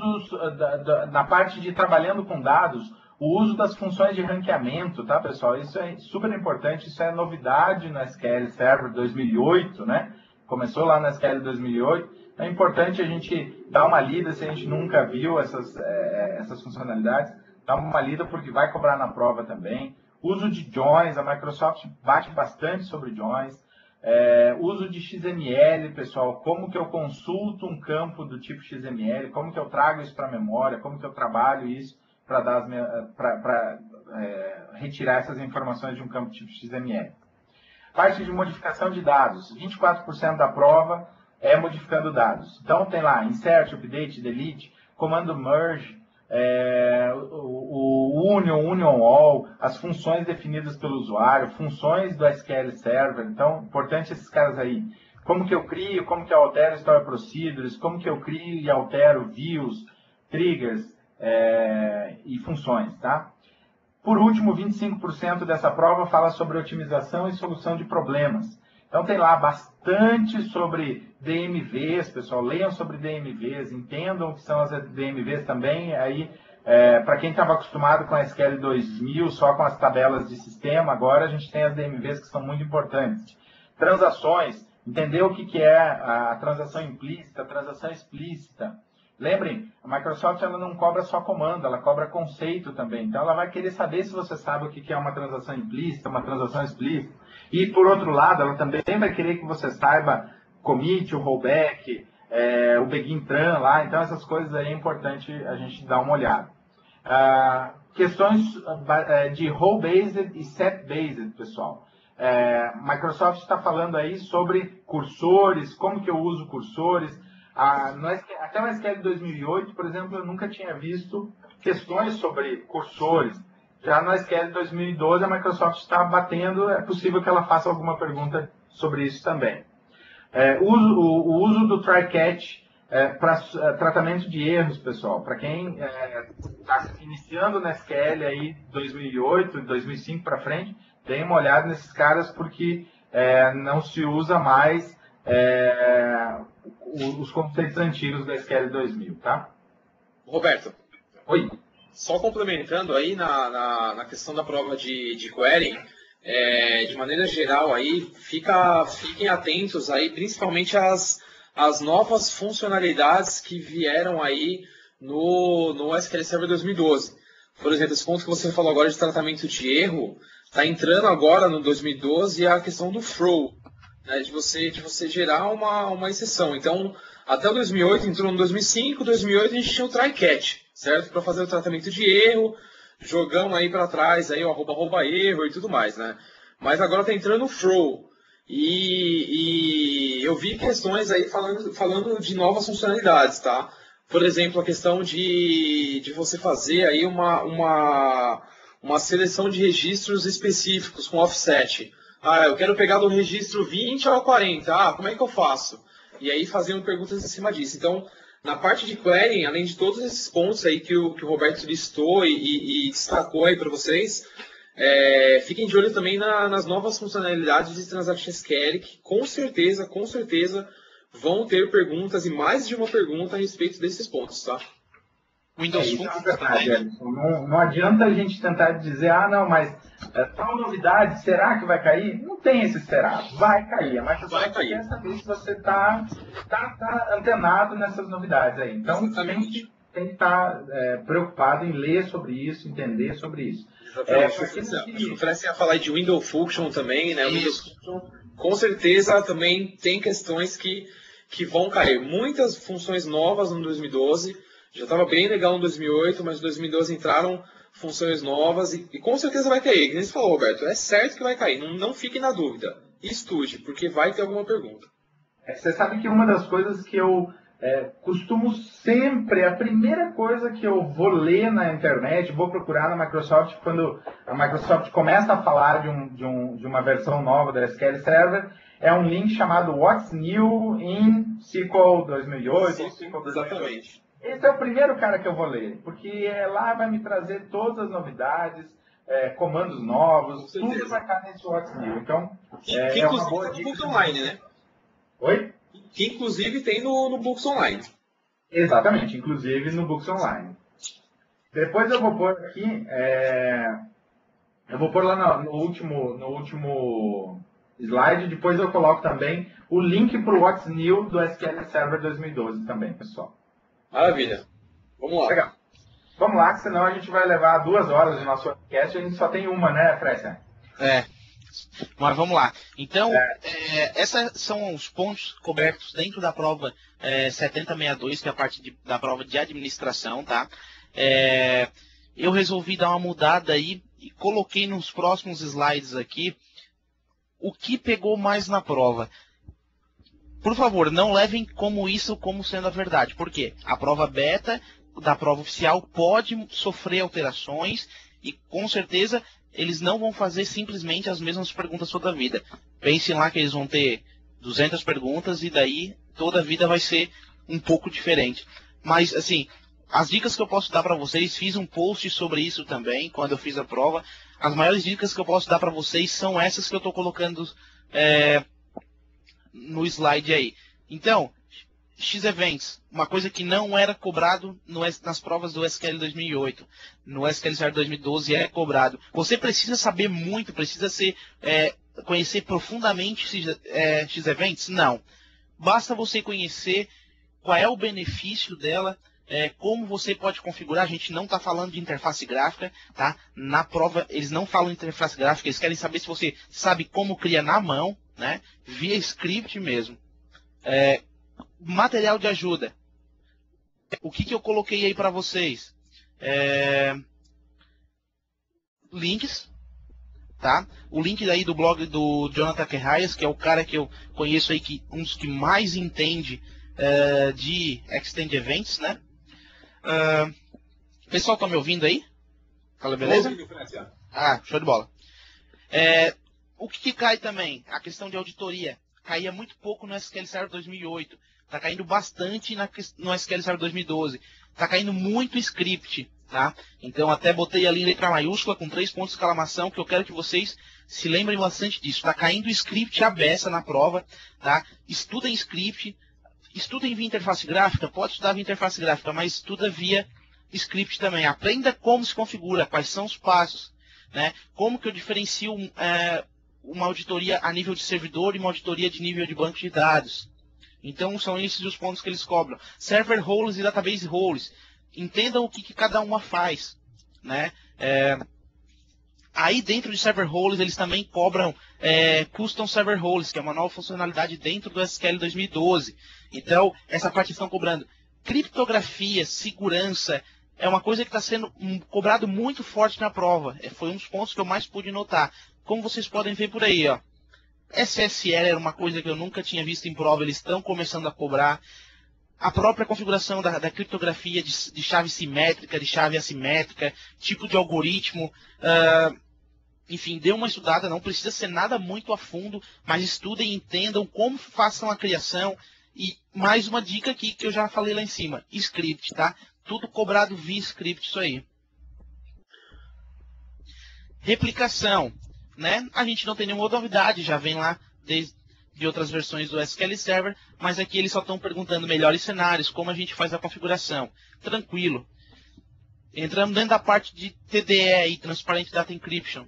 na parte de trabalhando com dados, o uso das funções de ranqueamento, tá, pessoal? Isso é super importante, isso é novidade no SQL Server 2008, né? Começou lá no SQL 2008. É importante a gente dar uma lida se a gente nunca viu essas funcionalidades. Dá uma lida porque vai cobrar na prova também. Uso de joins, a Microsoft bate bastante sobre joins. Uso de XML, pessoal, como que eu consulto um campo do tipo XML, como que eu trago isso para a memória, como que eu trabalho isso para retirar essas informações de um campo tipo XML. Parte de modificação de dados, 24% da prova é modificando dados. Então tem lá, insert, update, delete, comando merge, o union all, as funções definidas pelo usuário, funções do SQL Server. Então, importante esses caras aí. Como que eu crio, como que eu altero Store Procedures, como que eu crio e altero views, triggers e funções, tá? Por último, 25% dessa prova fala sobre otimização e solução de problemas. Então tem lá bastante sobre DMVs, pessoal, leiam sobre DMVs, entendam o que são as DMVs também. Aí, para quem estava acostumado com a SQL 2000, só com as tabelas de sistema, agora a gente tem as DMVs que são muito importantes. Transações, entender o que é a transação implícita, a transação explícita. Lembrem, a Microsoft ela não cobra só comando, ela cobra conceito também. Então ela vai querer saber se você sabe o que é uma transação implícita, uma transação explícita. E por outro lado, ela também vai querer que você saiba commit, o rollback, o begin tran lá. Então essas coisas aí é importante a gente dar uma olhada. Questões de role-based e set-based, pessoal. Microsoft está falando aí sobre cursores, como que eu uso cursores. Até o SQL 2008, por exemplo, eu nunca tinha visto questões sobre cursores. Já no SQL 2012, a Microsoft está batendo, é possível que ela faça alguma pergunta sobre isso também. O uso do try-catch para tratamento de erros, pessoal. Para quem está iniciando na SQL aí 2008, 2005 para frente, dê uma olhada nesses caras porque não se usa mais os conceitos antigos da SQL 2000, tá? Roberto. Oi. Só complementando aí na questão da prova de querying, de maneira geral aí, fiquem atentos aí, principalmente as novas funcionalidades que vieram aí no SQL Server 2012. Por exemplo, esse ponto que você falou agora de tratamento de erro, está entrando agora no 2012 a questão do throw, né, de você gerar uma exceção. Então, até o 2008 entrou no 2005, 2008 a gente tinha o try catch, certo? Para fazer o tratamento de erro, jogamos aí para trás aí o arroba erro e tudo mais, né? Mas agora está entrando o throw. E eu vi questões aí falando de novas funcionalidades, tá? Por exemplo, a questão de você fazer aí uma seleção de registros específicos com offset. Eu quero pegar do registro 20 ao 40. Como é que eu faço? E aí fazendo perguntas em cima disso. Então, na parte de querying, além de todos esses pontos aí que o Roberto listou e destacou aí para vocês, fiquem de olho também nas novas funcionalidades de Transaction SQL, que com certeza vão ter perguntas e mais de uma pergunta a respeito desses pontos, tá? Windows Isso é Phone verdade, também. Alisson. Não adianta a gente tentar dizer, não, mas tal novidade, será que vai cair? Não tem esse será, vai cair. A Microsoft quer saber se você está antenado nessas novidades aí. Então, tem que estar preocupado em ler sobre isso, entender sobre isso. Exatamente. Oferecem a falar de Windows Function também, né? O Windows Function, com certeza, também tem questões que vão cair. Muitas funções novas no 2012, já estava bem legal no 2008, mas em 2012 entraram funções novas e com certeza vai cair. Como você falou, Roberto, é certo que vai cair, não fique na dúvida. Estude, porque vai ter alguma pergunta. Você sabe que uma das coisas que eu costumo sempre, a primeira coisa que eu vou ler na internet, vou procurar na Microsoft, quando a Microsoft começa a falar de uma versão nova da SQL Server, é um link chamado What's New in SQL 2008. Sim, SQL 2008. exatamente. Esse é o primeiro cara que eu vou ler, porque lá vai me trazer todas as novidades, comandos novos, tudo vai estar nesse What's New. Então, que uma boa tem dica. no Books Online, né? Oi? Que inclusive tem no Books Online. Exatamente, inclusive no Books Online. Depois eu vou pôr aqui, eu vou pôr lá no último slide, depois eu coloco também o link para o What's New do SQL Server 2012 também, pessoal. Maravilha. Vamos lá. Legal. Vamos lá, que senão a gente vai levar 2 horas do nosso podcast e a gente só tem uma, né, Frecia? Mas vamos lá. Então, esses são os pontos cobertos dentro da prova 7062, que é a parte da prova de administração, tá? Eu resolvi dar uma mudada aí e coloquei nos próximos slides aqui o que pegou mais na prova. Por favor, não levem como sendo a verdade. Por quê? A prova beta da prova oficial pode sofrer alterações e, com certeza, eles não vão fazer simplesmente as mesmas perguntas toda a vida. Pensem lá que eles vão ter 200 perguntas e daí toda a vida vai ser um pouco diferente. Mas, assim, as dicas que eu posso dar para vocês, fiz um post sobre isso também, quando eu fiz a prova. As maiores dicas que eu posso dar para vocês são essas que eu estou colocando no slide aí. Então, X-Events, uma coisa que não era cobrado nas provas do SQL 2008. No SQL Server 2012 é cobrado. Você precisa saber muito, precisa conhecer profundamente X-Events? Não. Basta você conhecer qual é o benefício dela, como você pode configurar. A gente não está falando de interface gráfica, tá? Na prova eles não falam de interface gráfica, eles querem saber se você sabe como criar na mão, né? Via script mesmo. Material de ajuda. O que eu coloquei aí para vocês? Links, tá? O link aí do blog do Jonathan Querraias, que é o cara que eu conheço aí, um dos que mais entende de Extend Events, né? Pessoal, tá me ouvindo aí? Fala, beleza? Show de bola. O que cai também? A questão de auditoria. Caía muito pouco no SQL Server 2008. Está caindo bastante no SQL Server 2012. Está caindo muito script, tá? Então até botei ali em letra maiúscula com 3 pontos de exclamação, que eu quero que vocês se lembrem bastante disso. Está caindo script à beça na prova, tá? Estudem script, estudem via interface gráfica, pode estudar via interface gráfica, mas estuda via script também. Aprenda como se configura, quais são os passos, né? Como que eu diferencio uma auditoria a nível de servidor e uma auditoria de nível de banco de dados. Então são esses os pontos que eles cobram. Server roles e database roles. Entendam o que cada uma faz, né? Aí dentro de server roles eles também cobram custom server roles, que é uma nova funcionalidade dentro do SQL 2012. Então essa parte estão cobrando. Criptografia, segurança, é uma coisa que está sendo cobrado muito forte na prova. Foi um dos pontos que eu mais pude notar. Como vocês podem ver por aí, ó. SSL era uma coisa que eu nunca tinha visto em prova, eles estão começando a cobrar. A própria configuração da criptografia de chave simétrica, de chave assimétrica, tipo de algoritmo. Enfim, dê uma estudada, não precisa ser nada muito a fundo, mas estudem e entendam como façam a criação. E mais uma dica aqui que eu já falei lá em cima, script, tá? Tudo cobrado via script, isso aí. Replicação. Né? A gente não tem nenhuma novidade, já vem lá de outras versões do SQL Server, mas aqui eles só estão perguntando melhores cenários, como a gente faz a configuração. Tranquilo. Entramos dentro da parte de TDE e Transparent Data Encryption.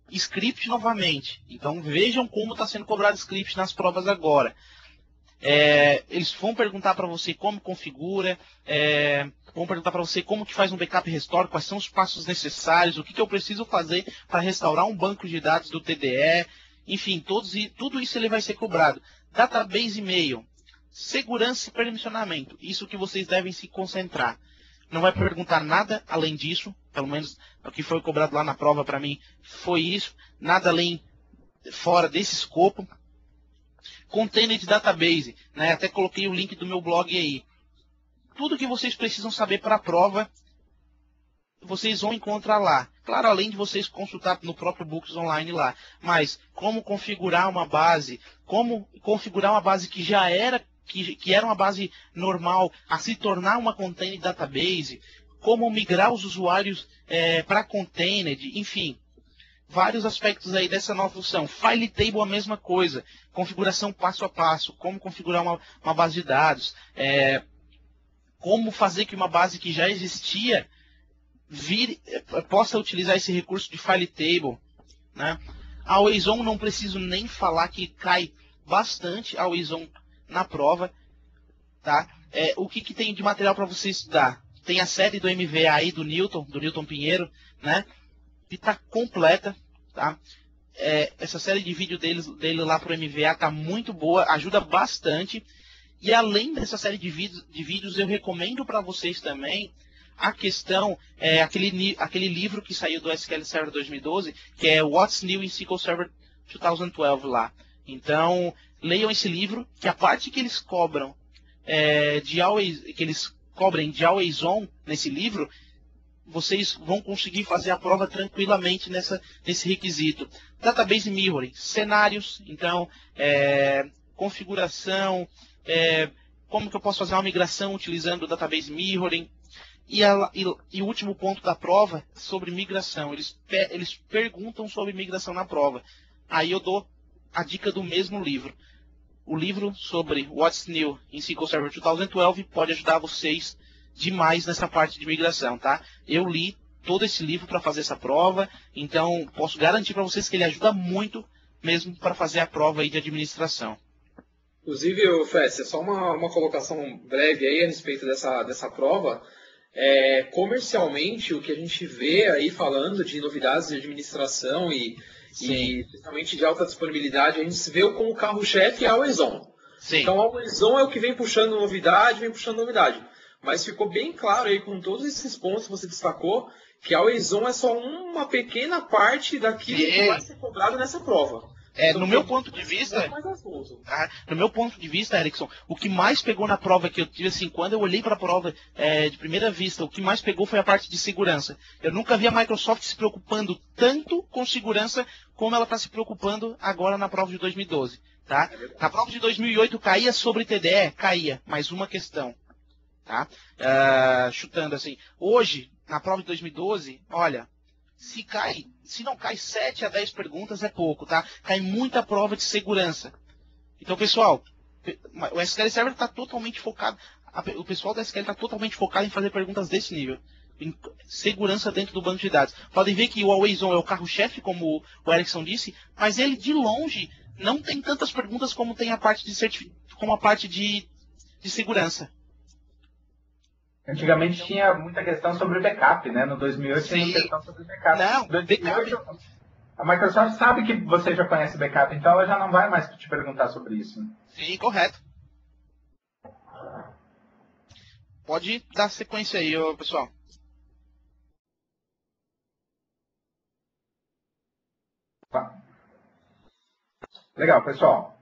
Script novamente. Então vejam como está sendo cobrado script nas provas agora. Eles vão perguntar para você como configura, vão perguntar para você como que faz um backup e restore, quais são os passos necessários, o que eu preciso fazer para restaurar um banco de dados do TDE, enfim, tudo isso ele vai ser cobrado. Database e-mail, segurança e permissionamento, isso que vocês devem se concentrar. Não vai perguntar nada além disso, pelo menos o que foi cobrado lá na prova para mim foi isso, nada além fora desse escopo. Container de database, né? Até coloquei o link do meu blog aí. Tudo que vocês precisam saber para a prova, vocês vão encontrar lá. Claro, além de vocês consultar no próprio Books Online lá. Mas como configurar uma base, como configurar uma base que já era, que era uma base normal, a se tornar uma container database, como migrar os usuários para container, enfim. Vários aspectos aí dessa nova função. File table a mesma coisa. Configuração passo a passo. Como configurar uma base de dados. Como fazer que uma base que já existia possa utilizar esse recurso de file table. Né? A Always On não preciso nem falar que cai bastante a Always On na prova. Tá? O que tem de material para você estudar? Tem a série do MVA aí do Newton Pinheiro, né? E está completa, tá? Essa série de vídeo dele lá para o MVA está muito boa, ajuda bastante. E além dessa série de vídeos, eu recomendo para vocês também a questão, aquele livro que saiu do SQL Server 2012, que é What's New in SQL Server 2012 lá. Então, leiam esse livro, que a parte que eles cobram de Always On nesse livro, vocês vão conseguir fazer a prova tranquilamente nesse requisito. Database Mirroring, cenários, então, configuração, como que eu posso fazer uma migração utilizando o Database Mirroring. E o último ponto da prova, sobre migração. Eles perguntam sobre migração na prova. Aí eu dou a dica do mesmo livro. O livro sobre What's New in SQL Server 2012 pode ajudar vocês demais nessa parte de migração, tá? Eu li todo esse livro para fazer essa prova, então posso garantir para vocês que ele ajuda muito mesmo para fazer a prova aí de administração. Inclusive, Fess, só uma colocação breve aí a respeito dessa prova. Comercialmente, o que a gente vê aí falando de novidades de administração e principalmente de alta disponibilidade, a gente vê como carro-chefe a Always On. Então, a Always On é o que vem puxando novidade. Mas ficou bem claro aí com todos esses pontos que você destacou, que a Always On é só uma pequena parte daquilo que vai ser cobrado nessa prova. No meu ponto de vista, Erickson, o que mais pegou na prova que eu tive, assim, quando eu olhei para a prova de primeira vista, o que mais pegou foi a parte de segurança. Eu nunca vi a Microsoft se preocupando tanto com segurança como ela está se preocupando agora na prova de 2012. Tá? Na prova de 2008 caía sobre TDE? Caía, mais uma questão. Tá? Chutando assim. Hoje, na prova de 2012, olha, se não cai 7 a 10 perguntas é pouco, tá? Cai muita prova de segurança. Então, pessoal, o SQL Server está totalmente focado, o pessoal da SQL está totalmente focado em fazer perguntas desse nível. Em segurança dentro do banco de dados. Podem ver que o Always On é o carro-chefe, como o Erickson disse, mas ele, de longe, não tem tantas perguntas como tem a parte de segurança. Antigamente tinha muita questão sobre backup, né? No 2008 tinha muita questão sobre backup. Não, 2008, a Microsoft sabe que você já conhece backup, então ela já não vai mais te perguntar sobre isso. Sim, correto. Pode dar sequência aí, pessoal. Legal, pessoal.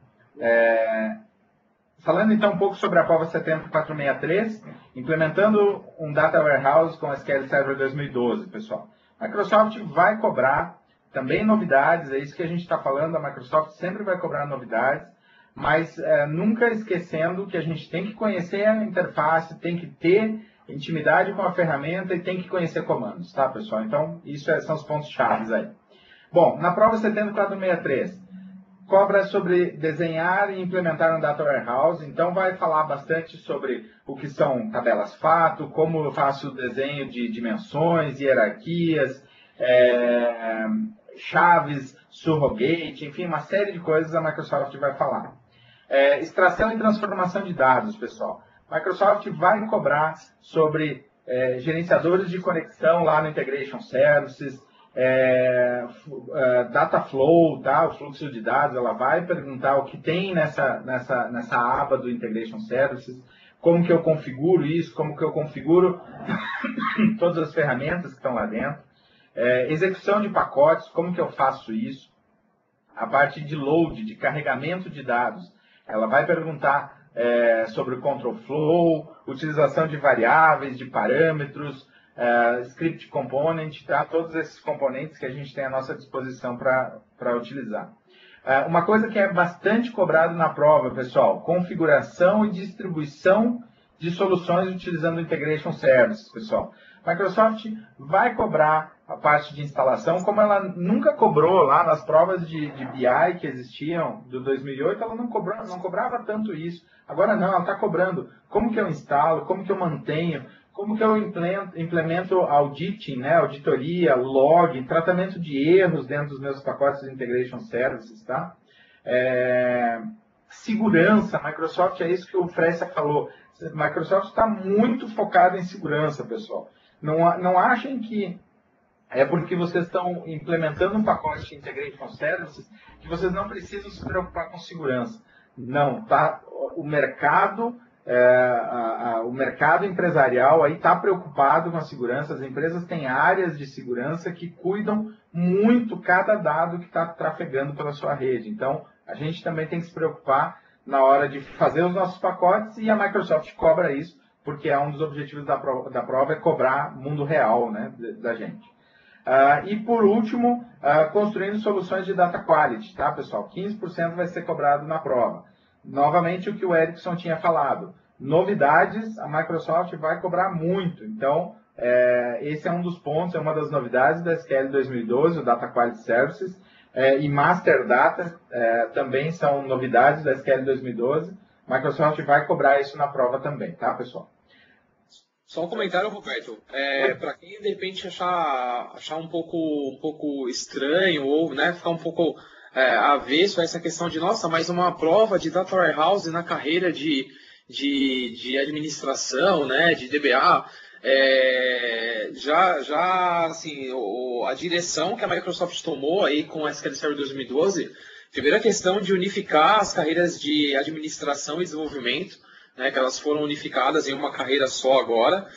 Falando então um pouco sobre a prova 70463, implementando um Data Warehouse com SQL Server 2012, pessoal. A Microsoft vai cobrar também novidades, é isso que a gente está falando, a Microsoft sempre vai cobrar novidades, mas nunca esquecendo que a gente tem que conhecer a interface, tem que ter intimidade com a ferramenta e tem que conhecer comandos, tá, pessoal? Então, isso são os pontos chaves aí. Bom, na prova 70463, cobra sobre desenhar e implementar um Data Warehouse, então vai falar bastante sobre o que são tabelas fato, como eu faço o desenho de dimensões, hierarquias, chaves, surrogate, enfim, uma série de coisas a Microsoft vai falar. Extração e transformação de dados, pessoal. Microsoft vai cobrar sobre gerenciadores de conexão lá no Integration Services, data flow, tá? O fluxo de dados, ela vai perguntar o que tem nessa aba do Integration Services, como que eu configuro isso, como que eu configuro todas as ferramentas que estão lá dentro, execução de pacotes, como que eu faço isso, a parte de load, de carregamento de dados, ela vai perguntar sobre o control flow, utilização de variáveis, de parâmetros, script component, tá? Todos esses componentes que a gente tem à nossa disposição para utilizar. Uma coisa que é bastante cobrado na prova, pessoal, configuração e distribuição de soluções utilizando o Integration Services, pessoal. Microsoft vai cobrar a parte de instalação, como ela nunca cobrou lá nas provas de BI que existiam do 2008, ela não cobrava tanto isso. Agora não, ela está cobrando como que eu instalo, como que eu mantenho, como que eu implemento auditing, né, auditoria, log, tratamento de erros dentro dos meus pacotes de Integration Services, tá? Segurança, Microsoft, é isso que o Fressa falou. Microsoft está muito focado em segurança, pessoal. Não achem que é porque vocês estão implementando um pacote de Integration Services que vocês não precisam se preocupar com segurança. Não, tá? O mercado empresarial aí está preocupado com a segurança. As empresas têm áreas de segurança que cuidam muito cada dado que está trafegando pela sua rede. Então, a gente também tem que se preocupar na hora de fazer os nossos pacotes e a Microsoft cobra isso, porque é um dos objetivos da prova é cobrar mundo real, né, da gente. E por último, construindo soluções de data quality, tá, pessoal? 15% vai ser cobrado na prova. Novamente, o que o Erickson tinha falado. Novidades, a Microsoft vai cobrar muito. Então, esse é um dos pontos, é uma das novidades da SQL 2012, o Data Quality Services. E Master Data também são novidades da SQL 2012. Microsoft vai cobrar isso na prova também, tá, pessoal? Só um comentário, Roberto. Para quem de repente achar um pouco estranho ou, né, ficar um pouco avesso a essa questão de, nossa, mas uma prova de Data Warehouse na carreira de administração, né, de DBA, assim, a direção que a Microsoft tomou aí com a SQL Server 2012, primeira questão de unificar as carreiras de administração e desenvolvimento, né, que elas foram unificadas em uma carreira só agora,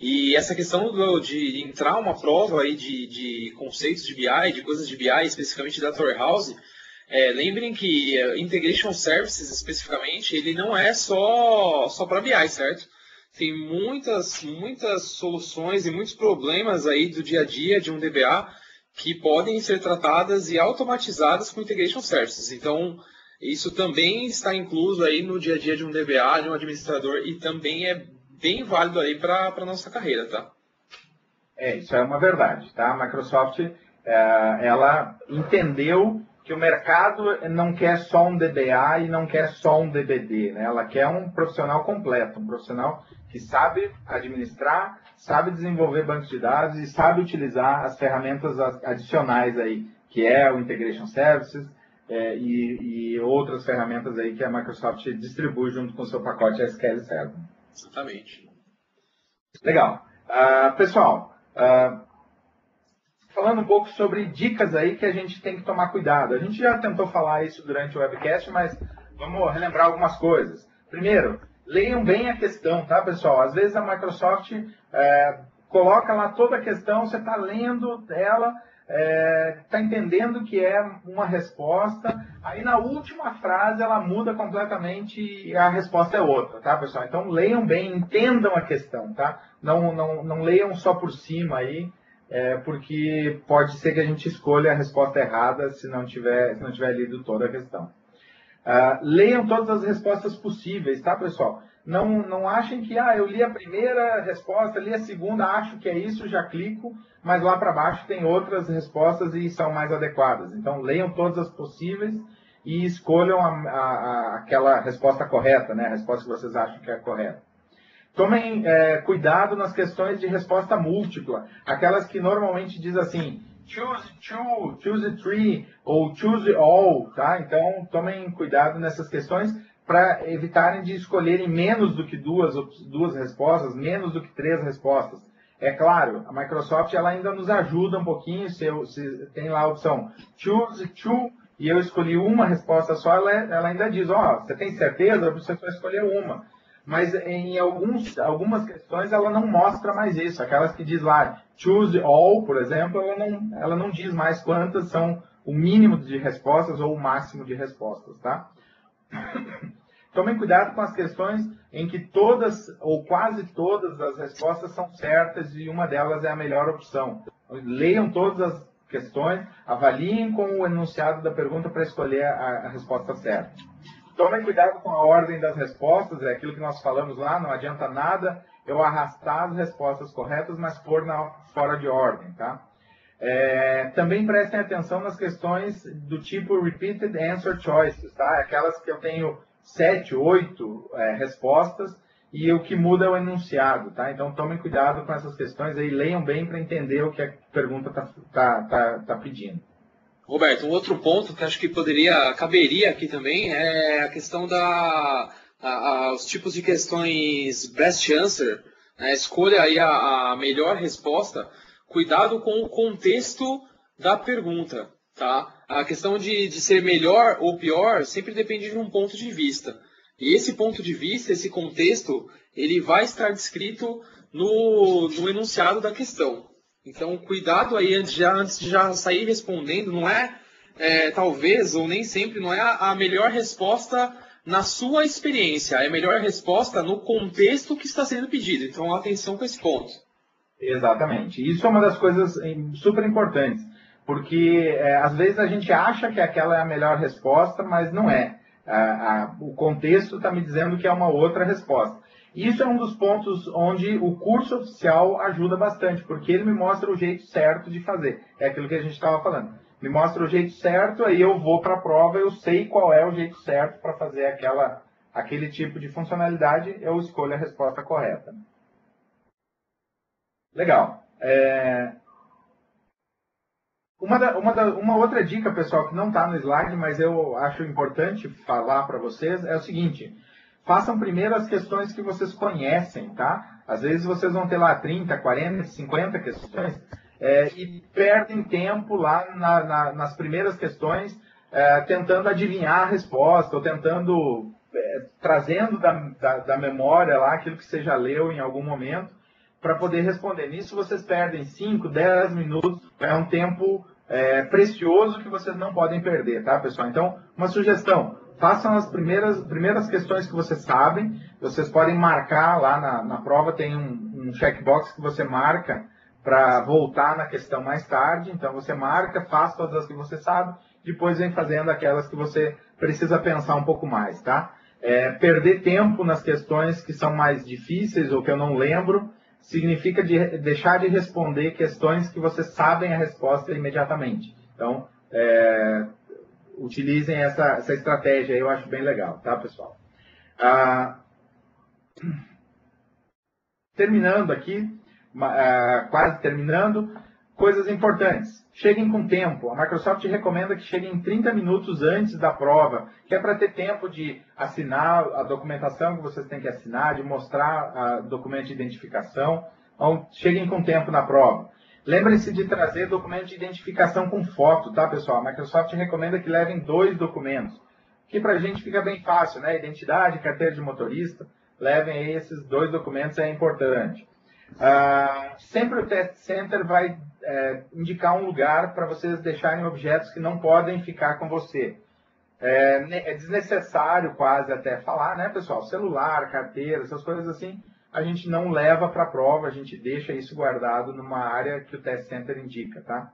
e essa questão de entrar uma prova aí de conceitos de BI, de coisas de BI, especificamente de Data Warehouse, lembrem que Integration Services, especificamente, ele não é só para BI, certo? Tem muitas soluções e muitos problemas aí do dia a dia de um DBA que podem ser tratadas e automatizadas com Integration Services. Então, Isso também está incluso aí no dia a dia de um DBA, de um administrador, e também é bem válido aí para a nossa carreira, tá? Isso é uma verdade, tá? A Microsoft, ela entendeu que o mercado não quer só um DBA e não quer só um DBD, né? Ela quer um profissional completo, um profissional que sabe administrar, sabe desenvolver bancos de dados e sabe utilizar as ferramentas adicionais aí, que é o Integration Services e outras ferramentas aí que a Microsoft distribui junto com o seu pacote SQL Server. Exatamente. Legal. Pessoal, falando um pouco sobre dicas aí que a gente tem que tomar cuidado. A gente já tentou falar isso durante o webcast, mas vamos relembrar algumas coisas. Primeiro, leiam bem a questão, tá, pessoal? Às vezes a Microsoft coloca lá toda a questão, você está lendo ela, está entendendo que é uma resposta, aí na última frase ela muda completamente e a resposta é outra, tá, pessoal? Então leiam bem, entendam a questão, tá? Não leiam só por cima aí, porque pode ser que a gente escolha a resposta errada se não tiver lido toda a questão. Leiam todas as respostas possíveis, tá, pessoal? Não achem que, eu li a primeira resposta, li a segunda, acho que é isso, já clico, mas lá para baixo tem outras respostas e são mais adequadas. Então, leiam todas as possíveis e escolham aquela resposta correta, né? A resposta que vocês acham que é correta. Tomem cuidado nas questões de resposta múltipla, aquelas que normalmente diz assim, choose two, choose three, ou choose all, tá? Então, tomem cuidado nessas questões para evitarem de escolherem menos do que duas respostas, menos do que 3 respostas. É claro, a Microsoft ela ainda nos ajuda um pouquinho, se tem lá a opção choose two, e eu escolhi uma resposta só, ela ainda diz, você tem certeza? Você só escolher uma. Mas em algumas questões ela não mostra mais isso. Aquelas que diz lá, choose all, por exemplo, ela não diz mais quantas são o mínimo de respostas ou o máximo de respostas, tá? Tomem cuidado com as questões em que todas ou quase todas as respostas são certas e uma delas é a melhor opção. Leiam todas as questões, avaliem com o enunciado da pergunta para escolher a resposta certa. Tomem cuidado com a ordem das respostas, é aquilo que nós falamos lá, não adianta nada eu arrastar as respostas corretas, mas pôr fora de ordem, tá? Também prestem atenção nas questões do tipo Repeated Answer Choices, tá? Aquelas que eu tenho 7, 8 respostas e o que muda é o enunciado, tá? Então tomem cuidado com essas questões aí, leiam bem para entender o que a pergunta tá pedindo. Roberto, um outro ponto que acho que caberia aqui também é a questão os tipos de questões best answer, né? Escolha aí a melhor resposta, cuidado com o contexto da pergunta, tá? A questão de ser melhor ou pior sempre depende de um ponto de vista. E esse ponto de vista, esse contexto, ele vai estar descrito no enunciado da questão. Então, cuidado aí antes de já sair respondendo, não talvez, ou nem sempre, não é a melhor resposta na sua experiência, é a melhor resposta no contexto que está sendo pedido. Então, atenção com esse ponto. Exatamente. Isso é uma das coisas super importantes, porque às vezes a gente acha que aquela é a melhor resposta, mas não é. O contexto está me dizendo que é uma outra resposta. Isso é um dos pontos onde o curso oficial ajuda bastante, porque ele me mostra o jeito certo de fazer. É aquilo que a gente estava falando. Me mostra o jeito certo, aí eu vou para a prova, eu sei qual é o jeito certo para fazer aquele tipo de funcionalidade, eu escolho a resposta correta. Legal. Uma outra dica, pessoal, que não está no slide, mas eu acho importante falar para vocês, é o seguinte: façam primeiro as questões que vocês conhecem, tá? Às vezes vocês vão ter lá 30, 40, 50 questões e perdem tempo lá nas primeiras questões tentando adivinhar a resposta ou tentando, trazendo da memória lá aquilo que você já leu em algum momento para poder responder. Nisso vocês perdem 5, 10 minutos, é um tempo precioso que vocês não podem perder, tá, pessoal? Então, uma sugestão: façam as primeiras questões que vocês sabem. Vocês podem marcar lá na prova, tem um checkbox que você marca para voltar na questão mais tarde. Então você marca, faz todas as que você sabe depois vem fazendo aquelas que você precisa pensar um pouco mais, tá? Perder tempo nas questões que são mais difíceis ou que eu não lembro, significa deixar de responder questões que vocês sabem a resposta imediatamente. Então, utilizem essa estratégia aí, eu acho bem legal, tá, pessoal? Terminando aqui, quase terminando, coisas importantes. Cheguem com tempo. A Microsoft recomenda que cheguem 30 minutos antes da prova, que é para ter tempo de assinar a documentação que vocês têm que assinar, de mostrar o documento de identificação. Então, cheguem com tempo na prova. Lembrem-se de trazer documento de identificação com foto, tá, pessoal? A Microsoft recomenda que levem 2 documentos, que para a gente fica bem fácil, né? Identidade, carteira de motorista. Levem aí esses 2 documentos, é importante. Sempre o Test Center vai indicar um lugar para vocês deixarem objetos que não podem ficar com você. É desnecessário quase até falar, né, pessoal? Celular, carteira, essas coisas assim, a gente não leva para a prova, a gente deixa isso guardado numa área que o Test Center indica, tá?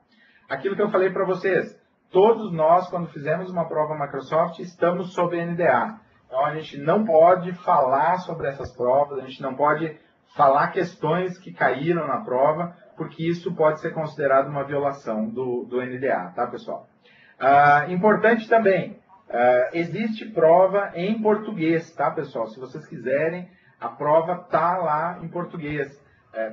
Aquilo que eu falei para vocês, todos nós, quando fizemos uma prova Microsoft, estamos sob NDA. Então, a gente não pode falar sobre essas provas, a gente não pode falar questões que caíram na prova, porque isso pode ser considerado uma violação do NDA, tá, pessoal? Importante também, existe prova em português, tá, pessoal? Se vocês quiserem, a prova tá lá em português.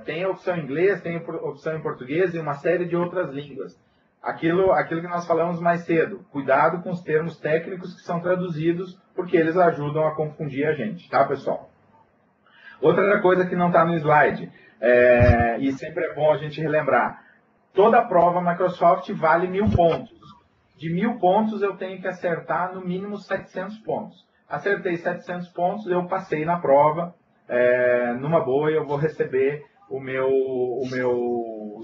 Tem a opção em inglês, tem a opção em português e uma série de outras línguas. Aquilo que nós falamos mais cedo, cuidado com os termos técnicos que são traduzidos, porque eles ajudam a confundir a gente, tá, pessoal? Outra coisa que não está no slide, e sempre é bom a gente relembrar, toda prova Microsoft vale 1.000 pontos. De 1.000 pontos eu tenho que acertar no mínimo 700 pontos. Acertei 700 pontos, eu passei na prova, numa boa, eu vou receber o meu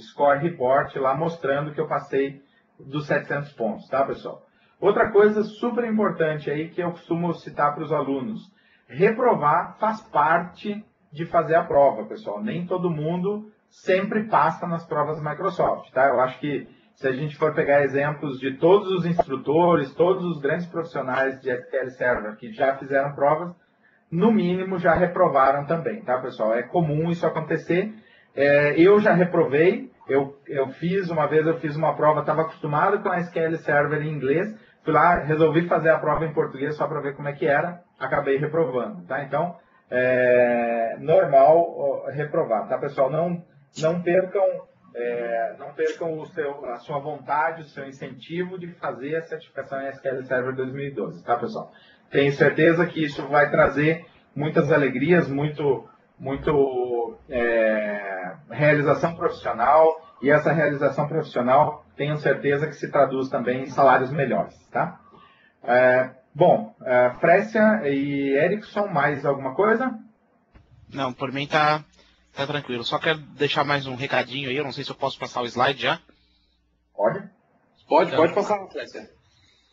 score report lá mostrando que eu passei dos 700 pontos, tá, pessoal? Outra coisa super importante aí que eu costumo citar para os alunos, reprovar faz parte de fazer a prova, pessoal. Nem todo mundo sempre passa nas provas Microsoft, tá? Eu acho que se a gente for pegar exemplos de todos os instrutores, todos os grandes profissionais de SQL Server que já fizeram provas, no mínimo já reprovaram também, tá, pessoal? É comum isso acontecer. Eu já reprovei, eu fiz uma prova, estava acostumado com a SQL Server em inglês, fui lá, resolvi fazer a prova em português só para ver como é que era, acabei reprovando, tá? Então, normal reprovar, tá, pessoal? Não percam a sua vontade, o seu incentivo de fazer a certificação em SQL Server 2012, tá, pessoal? Tenho certeza que isso vai trazer muitas alegrias, muito realização profissional, e essa realização profissional, tenho certeza que se traduz também em salários melhores, tá? Frécia e Erickson, mais alguma coisa? Não, por mim tá tranquilo. Só quero deixar mais um recadinho aí, eu não sei se eu posso passar o slide já. Pode? Pode passar, Frécia.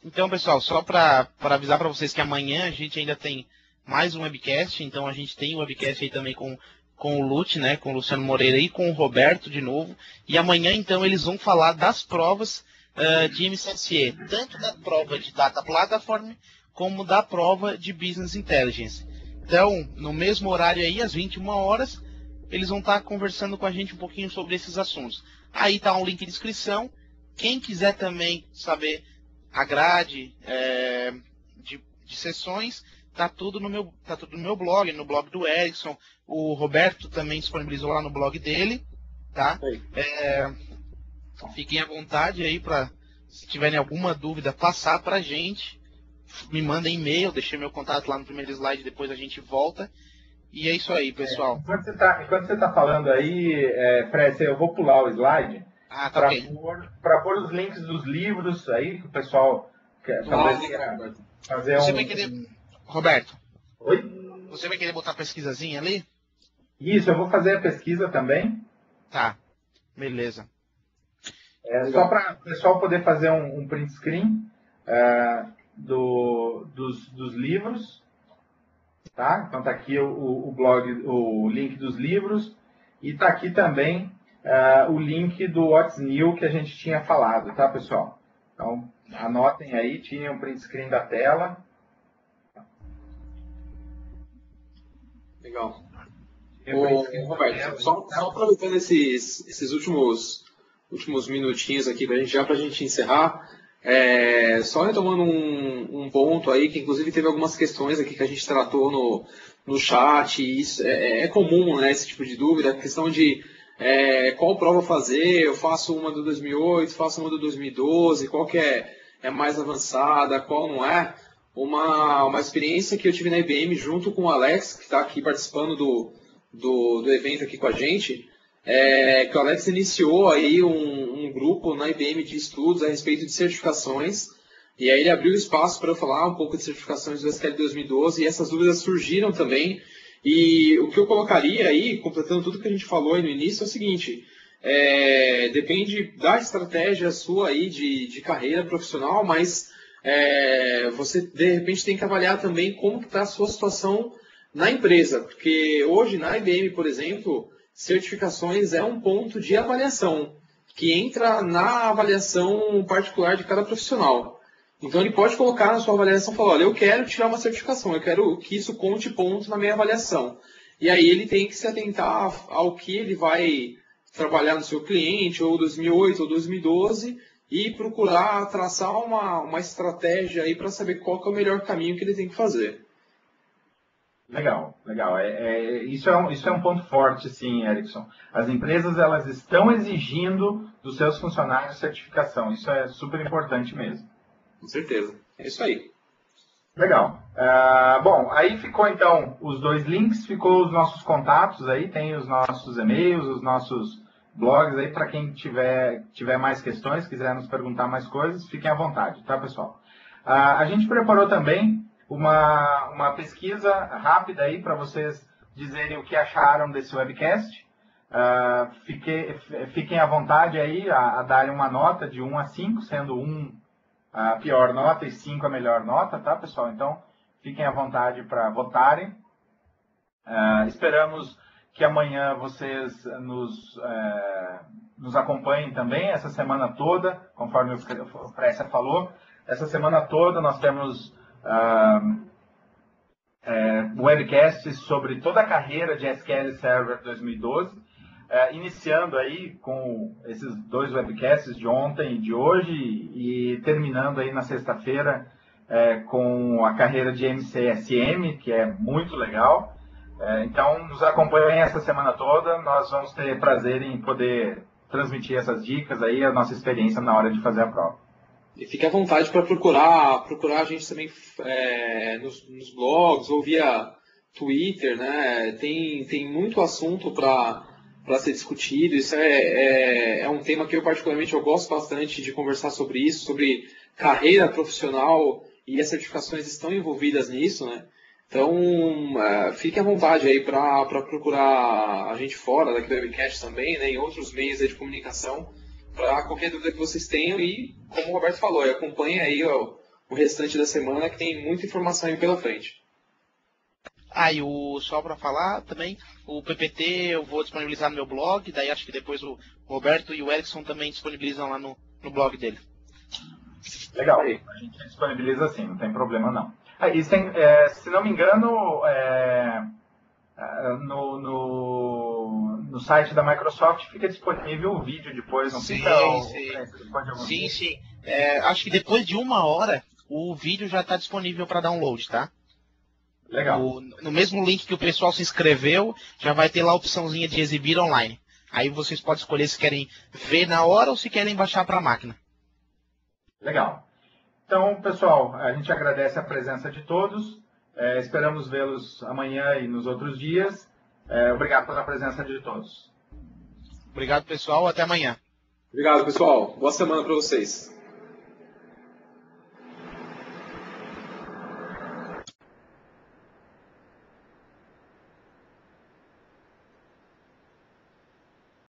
Então, pessoal, só para avisar para vocês que amanhã a gente ainda tem mais um webcast, então a gente tem um webcast aí também com o Lute, né, com o Luciano Moreira e com o Roberto de novo, e amanhã então eles vão falar das provas de MCSE, tanto da prova de Data Platform como da prova de Business Intelligence. Então, no mesmo horário aí, às 21 horas, eles vão estar conversando com a gente um pouquinho sobre esses assuntos. Aí está um link de inscrição, quem quiser também saber a grade de sessões, tá tudo no meu blog, no blog do Erickson. O Roberto também disponibilizou lá no blog dele, tá? Fiquem à vontade aí para, se tiverem alguma dúvida, passar para a gente. Me mandem e-mail, deixei meu contato lá no primeiro slide, depois a gente volta. E é isso aí, pessoal. Enquanto você está falando aí, Fred, eu vou pular o slide para pôr os links dos livros aí que o pessoal quer fazer Você vai querer... Roberto. Oi? Você vai querer botar a pesquisazinha ali? Isso, eu vou fazer a pesquisa também. Tá, beleza. Só para o pessoal poder fazer um print screen dos livros. Tá? Então está aqui o blog, o link dos livros, e está aqui também o link do What's New que a gente tinha falado, tá, pessoal? Então, anotem aí, tinha um print screen da tela. Legal. Roberto, só aproveitando esses últimos minutinhos aqui pra gente encerrar, só retomando um ponto aí, que inclusive teve algumas questões aqui que a gente tratou no chat, e isso é comum, né, esse tipo de dúvida, a questão de qual prova fazer, eu faço uma do 2008, faço uma do 2012, qual que é mais avançada, qual não é. Uma experiência que eu tive na IBM junto com o Alex, que está aqui participando do evento aqui com a gente, que o Alex iniciou aí um grupo na IBM de estudos a respeito de certificações, e aí ele abriu espaço para eu falar um pouco de certificações do SQL 2012, e essas dúvidas surgiram também, e o que eu colocaria aí, completando tudo que a gente falou aí no início, é o seguinte, depende da estratégia sua aí de carreira profissional, mas você de repente tem que avaliar também como está a sua situação na empresa, porque hoje na IBM, por exemplo, certificações é um ponto de avaliação, que entra na avaliação particular de cada profissional. Então ele pode colocar na sua avaliação e falar, olha, eu quero tirar uma certificação, eu quero que isso conte ponto na minha avaliação. E aí ele tem que se atentar ao que ele vai trabalhar no seu cliente, ou 2008 ou 2012, e procurar traçar uma estratégia aí para saber qual que é o melhor caminho que ele tem que fazer. Legal, legal. Isso é um ponto forte, sim, Erickson. As empresas elas estão exigindo dos seus funcionários certificação. Isso é super importante mesmo. Com certeza. É isso aí. Legal. Bom, aí ficou então os 2 links, ficou os nossos contatos aí, tem os nossos e-mails, os nossos blogs aí, para quem tiver mais questões, quiser nos perguntar mais coisas, fiquem à vontade, tá, pessoal? A gente preparou também uma pesquisa rápida aí para vocês dizerem o que acharam desse webcast. Fiquem à vontade aí a darem uma nota de 1 a 5, sendo 1 a pior nota e 5 a melhor nota, tá, pessoal? Então, fiquem à vontade para votarem. Esperamos que amanhã vocês nos acompanhem também essa semana toda, conforme o Précia falou. Essa semana toda nós temos webcasts sobre toda a carreira de SQL Server 2012, iniciando aí com esses 2 webcasts de ontem e de hoje e terminando aí na sexta-feira com a carreira de MCSM, que é muito legal. Então, nos acompanhem essa semana toda, nós vamos ter prazer em poder transmitir essas dicas aí, a nossa experiência na hora de fazer a prova. E fique à vontade para procurar a gente também nos blogs ou via Twitter, né? Tem muito assunto para ser discutido. Isso é um tema que eu particularmente gosto bastante de conversar sobre isso, sobre carreira profissional, e as certificações estão envolvidas nisso, né? Então, fique à vontade aí para procurar a gente fora daqui do webcast também, né? Em outros meios de comunicação, para qualquer dúvida que vocês tenham, e como o Roberto falou, acompanhe aí o restante da semana, que tem muita informação aí pela frente. E só para falar também, o PPT eu vou disponibilizar no meu blog, daí acho que depois o Roberto e o Erickson também disponibilizam lá no blog dele. Legal, a gente disponibiliza sim, não tem problema não. Se não me engano, no site da Microsoft fica disponível o vídeo depois, não fica? Sim. Acho que depois de 1 hora o vídeo já está disponível para download, tá? Legal. No mesmo link que o pessoal se inscreveu, já vai ter lá a opçãozinha de exibir online. Aí vocês podem escolher se querem ver na hora ou se querem baixar para a máquina. Legal. Então, pessoal, a gente agradece a presença de todos. Esperamos vê-los amanhã e nos outros dias. Obrigado pela presença de todos. Obrigado, pessoal. Até amanhã. Obrigado, pessoal. Boa semana para vocês.